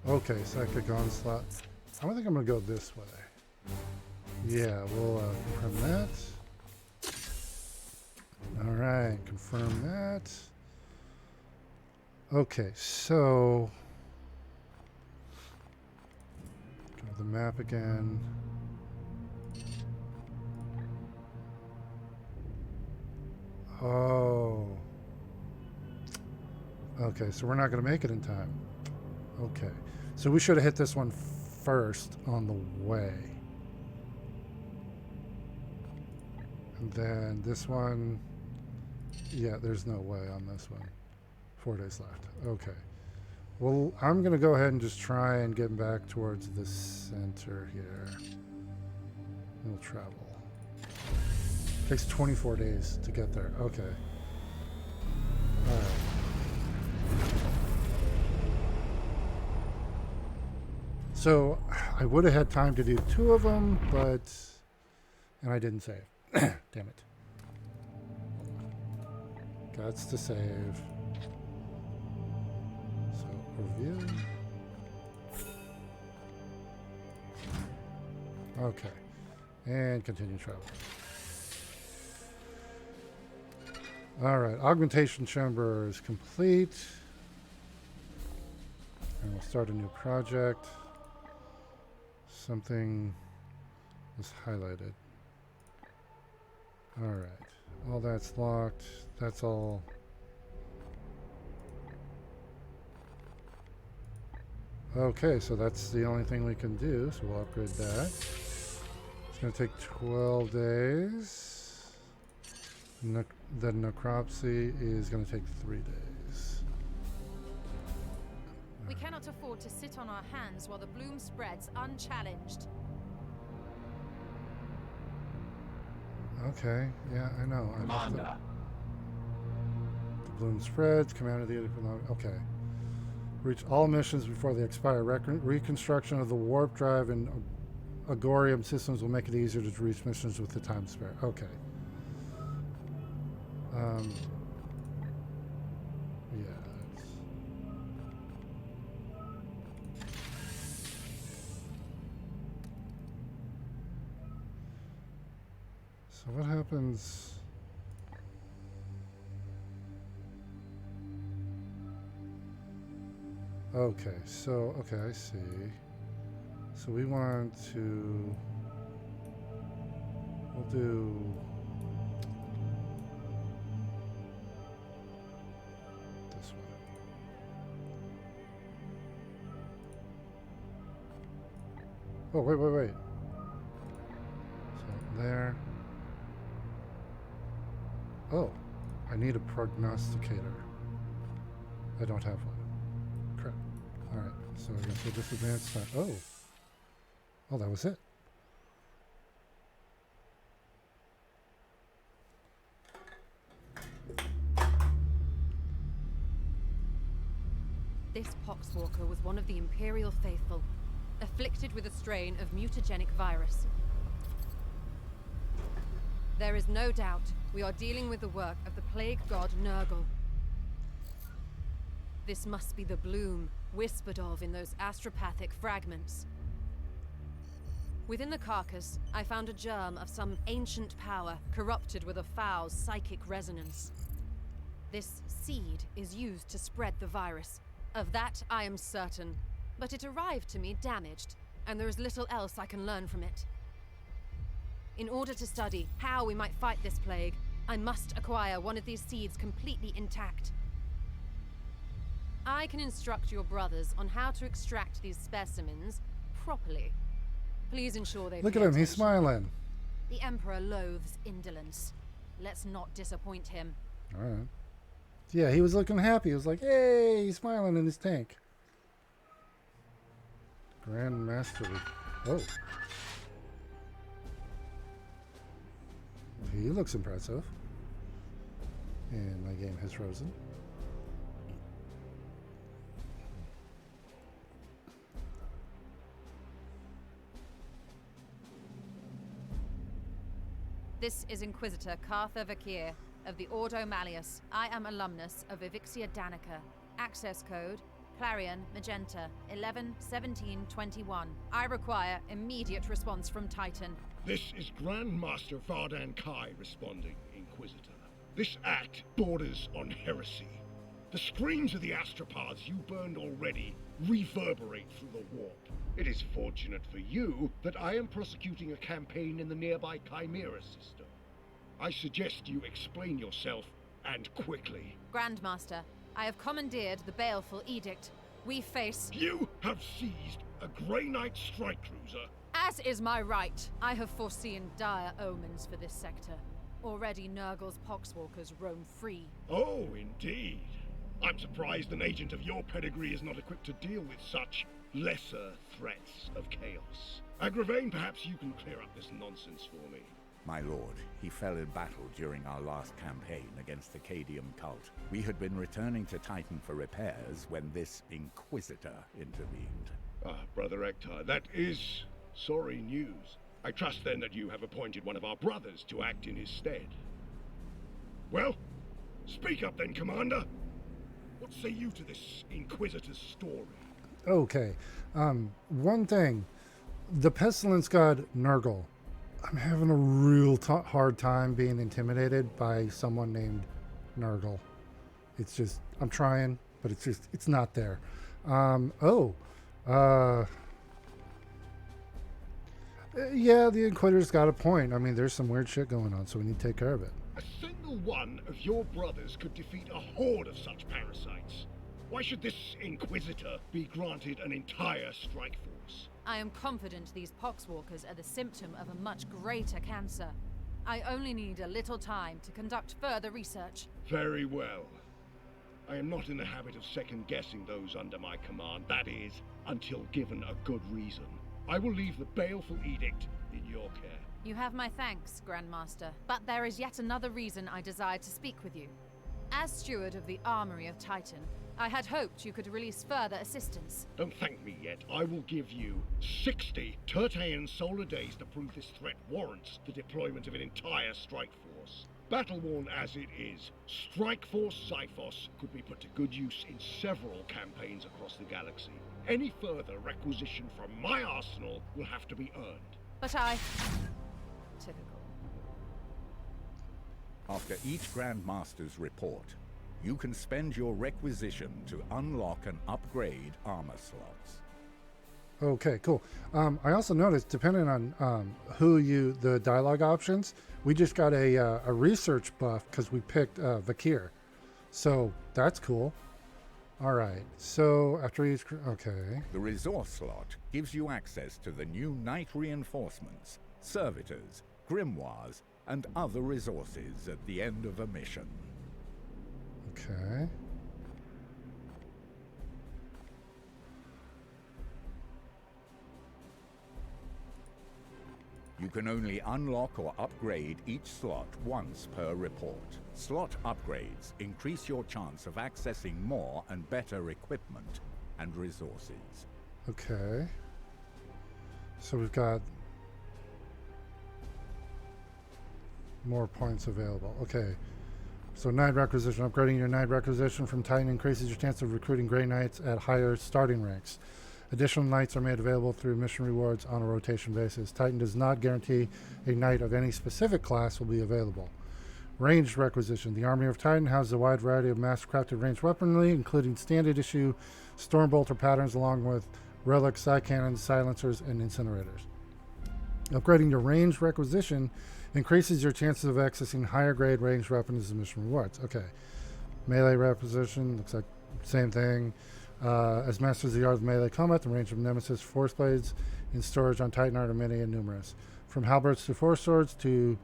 S1: Okay, psychic onslaught. I think I'm gonna go this way. Yeah, we'll confirm that. All right, confirm that. Okay, so go to the map again. Oh. Okay, so we're not going to make it in time. Okay. So we should have hit this one first on the way. And then this one, yeah, there's no way on this one. 4 days left. Okay. Well, I'm going to go ahead and just try and get back towards the center here. We'll travel. Takes 24 days to get there. Okay. All right. So I would have had time to do 2 of them, but... And I didn't save. Damn it. Gots to save. So, review. Okay. And continue travel. Alright, augmentation chamber is complete. And we'll start a new project. Something was highlighted. Alright, all that's locked. That's all. Okay, so that's the only thing we can do, so we'll upgrade that. It's going to take 12 days. The necropsy is going to take 3 days.
S8: We cannot afford to sit on our hands while the bloom spreads unchallenged.
S1: Okay, yeah, I know.
S4: Commander.
S1: The bloom spreads, command of the... Okay. Reach all missions before they expire. Reconstruction of the warp drive and Agorium systems will make it easier to reach missions with the time spare. Okay. Yeah. So what happens? Okay, so, okay, I see. So we want to, we'll do, this one. Oh, wait. So there. Oh, I need a prognosticator. I don't have one. Crap. Alright, so I guess we'll just advance that. Oh, that was it.
S8: This Poxwalker was one of the Imperial faithful, afflicted with a strain of mutagenic virus. There is no doubt we are dealing with the work of the plague god Nurgle. This must be the bloom whispered of in those astropathic fragments. Within the carcass, I found a germ of some ancient power corrupted with a foul psychic resonance. This seed is used to spread the virus. Of that, I am certain. But it arrived to me damaged, and there is little else I can learn from it. In order to study how we might fight this plague, I must acquire one of these seeds completely intact. I can instruct your brothers on how to extract these specimens properly. Please ensure they
S1: Look
S8: pay
S1: at him, he's
S8: attention.
S1: smiling.
S8: The Emperor loathes indolence. Let's not disappoint him.
S1: All right. Yeah, he was looking happy. He was like, hey, he's smiling in his tank. Grand Master. Oh. He looks impressive. And my game has frozen.
S8: This is Inquisitor Cartha Vakir of the Ordo Malleus. I am alumnus of Evixia Danica. Access code Clarion Magenta 111721. I require immediate response from Titan.
S10: This is Grand Master Vardan Kai responding, Inquisitor. This act borders on heresy. The screams of the astropaths you burned already reverberate through the warp. It is fortunate for you that I am prosecuting a campaign in the nearby Chimera system. I suggest you explain yourself, and quickly.
S8: Grandmaster, I have commandeered the baleful edict. We face...
S10: You have seized a Grey Knight strike cruiser.
S8: As is my right, I have foreseen dire omens for this sector. Already Nurgle's poxwalkers roam free.
S10: Oh, indeed. I'm surprised an agent of your pedigree is not equipped to deal with such lesser threats of chaos. Agravain, perhaps you can clear up this nonsense for me.
S5: My lord, he fell in battle during our last campaign against the Cadium cult. We had been returning to Titan for repairs when this Inquisitor intervened.
S10: Ah, Brother Ektar, that is sorry news. I trust then that you have appointed one of our brothers to act in his stead. Well, speak up then, Commander. What say you to this Inquisitor's story?
S1: Okay. One thing. The Pestilence God Nurgle. I'm having a real hard time being intimidated by someone named Nurgle. It's just, I'm trying, but it's not there. Yeah, the Inquisitor's got a point. I mean, there's some weird shit going on, so we need to take care of it.
S10: A single one of your brothers could defeat a horde of such parasites. Why should this Inquisitor be granted an entire strike force?
S8: I am confident these poxwalkers are the symptom of a much greater cancer. I only need a little time to conduct further research.
S10: Very well. I am not in the habit of second-guessing those under my command, that is, until given a good reason. I will leave the baleful edict in your care.
S8: You have my thanks, Grandmaster, but there is yet another reason I desire to speak with you. As steward of the Armory of Titan, I had hoped you could release further assistance.
S10: Don't thank me yet. I will give you 60 Tertean solar days to prove this threat warrants the deployment of an entire strike force. Battle-worn as it is, Strike Force Xiphos could be put to good use in several campaigns across the galaxy. Any further requisition from my arsenal will have to be earned.
S8: But I... Typical.
S5: After each Grand Master's report, you can spend your requisition to unlock and upgrade armor slots.
S1: Okay, cool. I also noticed, depending on the dialogue options, we just got a research buff because we picked Vakir. So that's cool. All right, so after each... Okay.
S5: The resource slot gives you access to the new Knight reinforcements, servitors, grimoires, and other resources at the end of a mission.
S1: Okay.
S5: You can only unlock or upgrade each slot once per report. Slot upgrades increase your chance of accessing more and better equipment and resources.
S1: Okay. So we've got more points available. Okay. So Knight requisition. Upgrading your Knight requisition from Titan increases your chance of recruiting Grey Knights at higher starting ranks. Additional Knights are made available through mission rewards on a rotation basis. Titan does not guarantee a Knight of any specific class will be available. Ranged requisition. The Army of Titan has a wide variety of mass-crafted ranged weaponry, including standard issue Stormbolter patterns, along with relics, side cannons, silencers, and incinerators. Upgrading your ranged requisition increases your chances of accessing higher grade ranged weapons and mission rewards. Okay. Melee requisition, looks like same thing. As masters of the art of melee combat, the range of Nemesis force blades in storage on Titan are many and numerous. From halberds to force swords to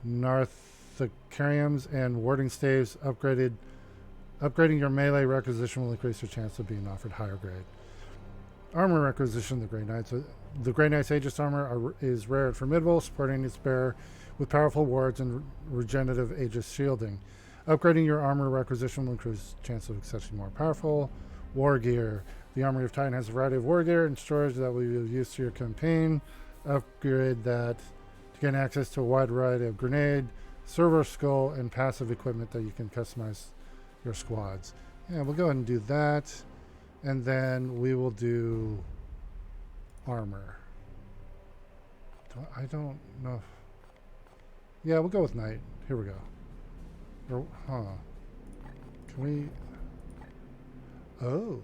S1: Narthacariums and warding staves, upgrading your melee requisition will increase your chance of being offered higher grade. Armor requisition, the Grey Knights. The Grey Knight's Aegis armor is rare and formidable, supporting its bearer with powerful wards and regenerative Aegis shielding. Upgrading your armor requisition will increase chance of accessing more powerful. War gear. The Army of Titan has a variety of war gear and storage that will be of use to your campaign. Upgrade that to gain access to a wide variety of grenade, server skull, and passive equipment that you can customize your squads. Yeah, we'll go ahead and do that. And then we will do armor. I don't know. Yeah, we'll go with knight. Here we go. Can we... Oh.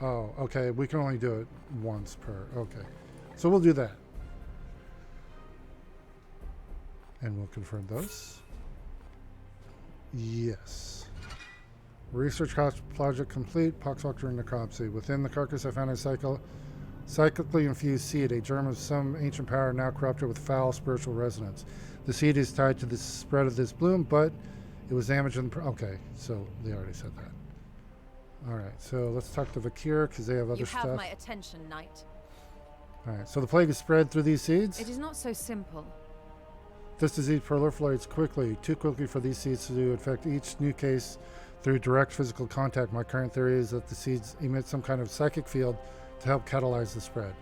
S1: Oh, okay. We can only do it once per. Okay. So we'll do that. And we'll confirm those. Yes. Research project complete. Poxwalker necropsy. Within the carcass, I found a cyclically infused seed, a germ of some ancient power now corrupted with foul spiritual resonance. The seed is tied to the spread of this bloom, but it was damaged in the... Okay, so they already said that. Alright, so let's talk to Vakir, because they have other stuff.
S8: You have my attention, Knight.
S1: Alright, so the plague is spread through these seeds?
S8: It is not so simple.
S1: This disease proliferates quickly, too quickly for these seeds to infect each new case through direct physical contact. My current theory is that the seeds emit some kind of psychic field to help catalyze the spread.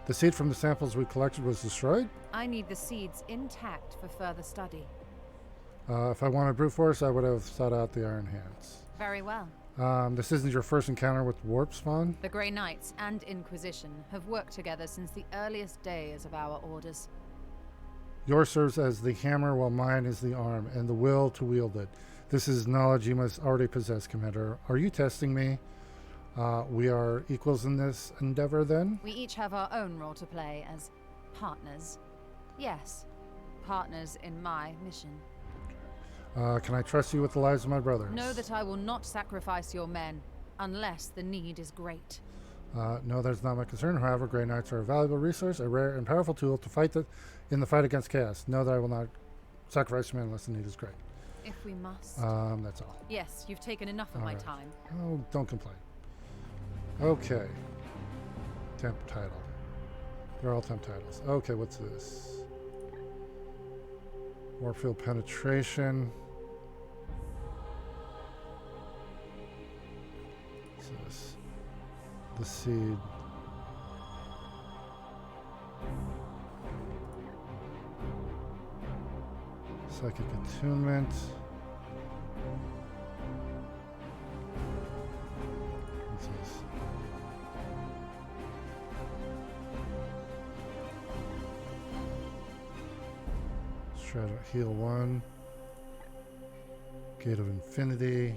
S1: The seed from the samples we collected was destroyed?
S8: I need the seeds intact for further study.
S1: If I wanted brute force, I would have sought out the Iron Hands.
S8: Very well.
S1: This isn't your first encounter with warp spawn?
S8: The Grey Knights and Inquisition have worked together since the earliest days of our orders.
S1: Yours serves as the hammer, while mine is the arm, and the will to wield it. This is knowledge you must already possess, Commander. Are you testing me? We are equals in this endeavor, then?
S8: We each have our own role to play as partners. Yes, partners in my mission.
S1: Can I trust you with the lives of my brothers?
S8: Know that I will not sacrifice your men, unless the need is great.
S1: No, that's not my concern. However, Grey Knights are a valuable resource, a rare and powerful tool to fight in the fight against chaos. Know that I will not sacrifice your men unless the need is great.
S8: If we must.
S1: That's all.
S8: Yes, you've taken enough of my time.
S1: Oh, don't complain. Okay. Temp title. They're all temp titles. Okay, what's this? Warfield penetration. What's this? The seed. Psychic attunement. What's this? Let's try to heal one. Gate of Infinity.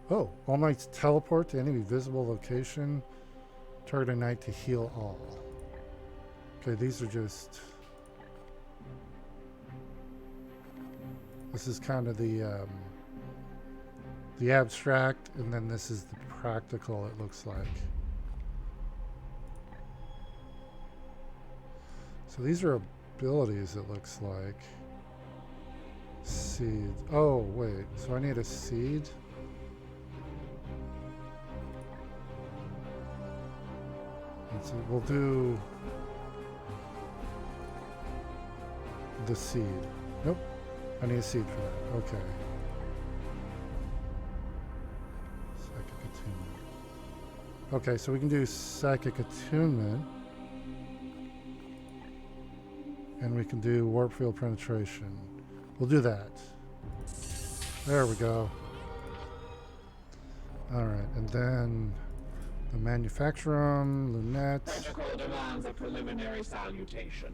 S1: Oh, all knights teleport to any visible location. Target a knight to heal all. Okay, these are just... This is kind of the abstract, and then this is the practical, it looks like. So these are abilities, it looks like. Seed. Oh, wait. So I need a seed? So we'll do the seed. Nope. I need a seed for that. Okay. Psychic attunement. Okay, so we can do psychic attunement. And we can do warp field penetration. We'll do that. There we go. Alright, and then Manufacture them, lunettes.
S4: Protocol demands a preliminary salutation.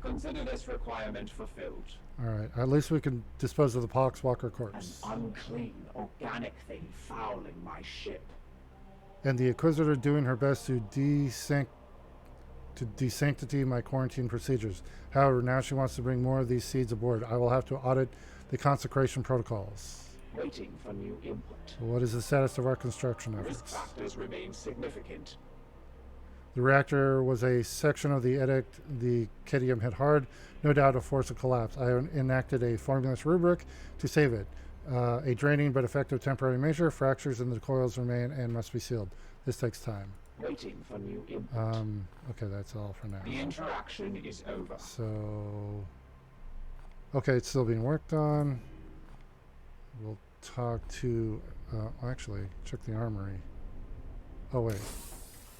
S4: Consider this requirement fulfilled.
S1: Alright, at least we can dispose of the Poxwalker corpse.
S4: An unclean, organic thing fouling my ship.
S1: And the Inquisitor doing her best to desanctity my quarantine procedures. However, now she wants to bring more of these seeds aboard. I will have to audit the consecration protocols.
S4: Waiting for new input.
S1: What is the status of our construction
S4: Risk
S1: efforts?
S4: factors remain significant.
S1: The reactor was a section of the edict. The Kedium hit hard. No doubt a force of collapse. I enacted a formulous rubric to save it. A draining but effective temporary measure. Fractures in the coils remain and must be sealed. This takes time.
S4: Waiting for new input.
S1: Okay, that's all for now.
S4: The interaction is over.
S1: So, okay, it's still being worked on. We'll talk to, actually, check the armory. Oh, wait.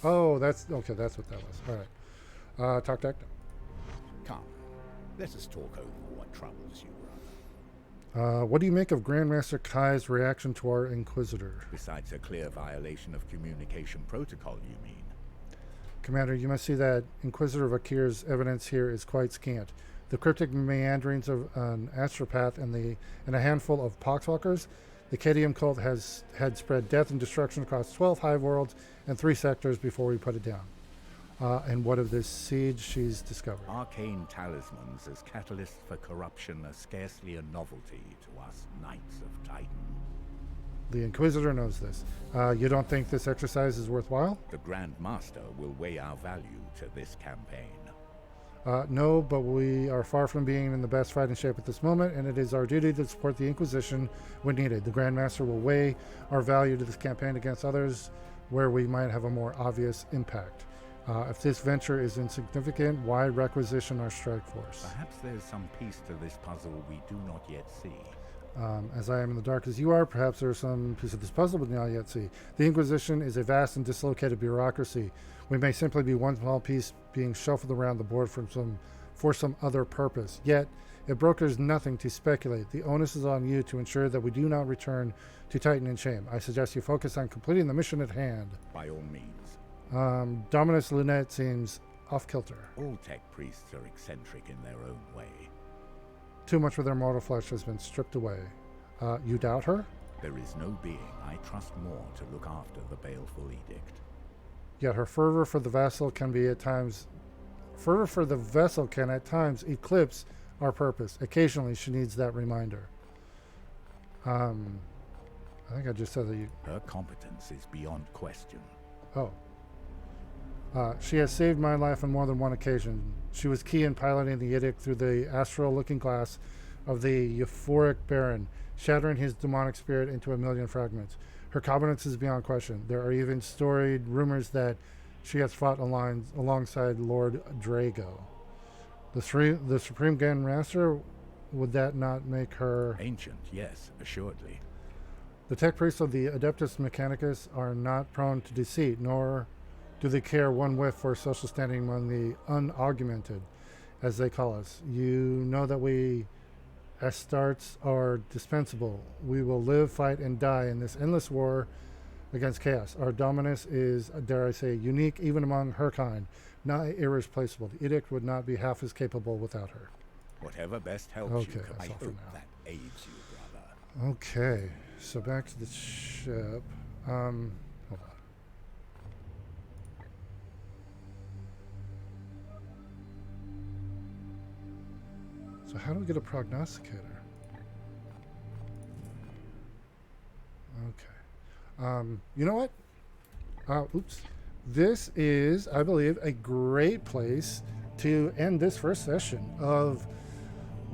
S1: Oh, that's, okay, that's what that was. All right. Talk to Ecto.
S5: Come, let us talk over what troubles you, brother.
S1: What do you make of Grandmaster Kai's reaction to our Inquisitor?
S5: Besides a clear violation of communication protocol, you mean?
S1: Commander, you must see that Inquisitor Vakir's evidence here is quite scant. The cryptic meanderings of an astropath and a handful of poxwalkers, the Kedium cult had spread death and destruction across 12 hive worlds and 3 sectors before we put it down. And what of this siege she's discovered?
S5: Arcane talismans as catalysts for corruption are scarcely a novelty to us Knights of Titan.
S1: The Inquisitor knows this. You don't think this exercise is worthwhile?
S5: The Grand Master will weigh our value to this campaign.
S1: No, but we are far from being in the best fighting shape at this moment, and it is our duty to support the Inquisition when needed. The Grand Master will weigh our value to this campaign against others where we might have a more obvious impact. If this venture is insignificant, why requisition our strike force?
S5: Perhaps there's some piece to this puzzle we do not yet see.
S1: As I am in the dark as you are, perhaps there is some piece of this puzzle we do not yet see. The Inquisition is a vast and dislocated bureaucracy. We may simply be one small piece being shuffled around the board for some other purpose. Yet, it brokers nothing to speculate. The onus is on you to ensure that we do not return to Titan in shame. I suggest you focus on completing the mission at hand.
S5: By all means.
S1: Dominus Lunette seems off-kilter.
S5: All tech priests are eccentric in their own way.
S1: Too much of their mortal flesh has been stripped away. You doubt her?
S5: There is no being I trust more to look after the baleful edict.
S1: Yet her fervor for the vessel can at times eclipse our purpose. Occasionally she needs that reminder. I think I just said that you...
S5: Her competence is beyond question.
S1: Oh. She has saved my life on more than one occasion. She was key in piloting the edict through the astral looking glass of the euphoric Baron, shattering his demonic spirit into a million fragments. Her competence is beyond question. There are even storied rumors that she has fought alongside Lord Drago. The Supreme Grand Master, would that not make her...
S5: Ancient, yes, assuredly.
S1: The tech priests of the Adeptus Mechanicus are not prone to deceit, nor do they care one whiff for social standing among the unaugmented, as they call us. You know that we Astartes are dispensable. We will live, fight, and die in this endless war against chaos. Our dominus is, dare I say, unique even among her kind, not irreplaceable. The edict would not be half as capable without her.
S5: Whatever best helps you, I hope that aids you, brother.
S1: Okay, so back to the ship. Hold on. So how do we get a prognosticator? Okay. You know what? Oops. This is, I believe, a great place to end this first session of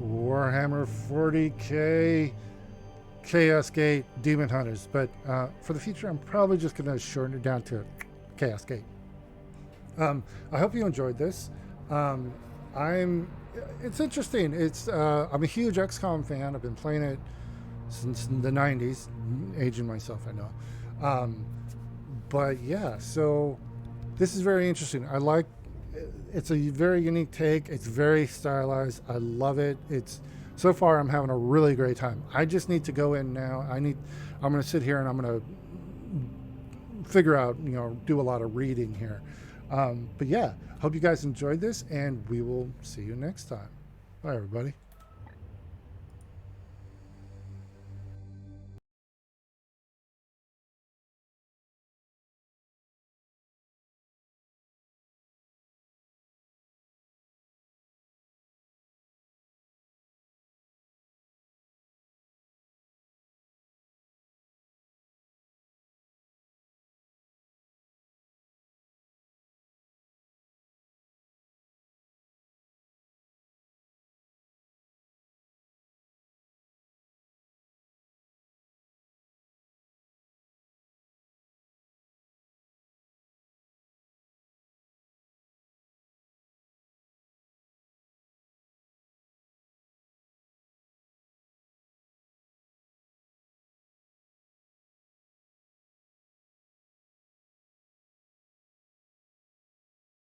S1: Warhammer 40k Chaos Gate Daemonhunters. But for the future, I'm probably just going to shorten it down to Chaos Gate. I hope you enjoyed this. It's interesting. I'm a huge XCOM fan. I've been playing it since the 90s. Aging myself, I know. But yeah, so this is very interesting. It's a very unique take. It's very stylized. I love it. So far I'm having a really great time. I just need to go in now. I'm going to sit here and I'm going to figure out, you know, do a lot of reading here. But yeah, hope you guys enjoyed this, and we will see you next time. Bye, everybody.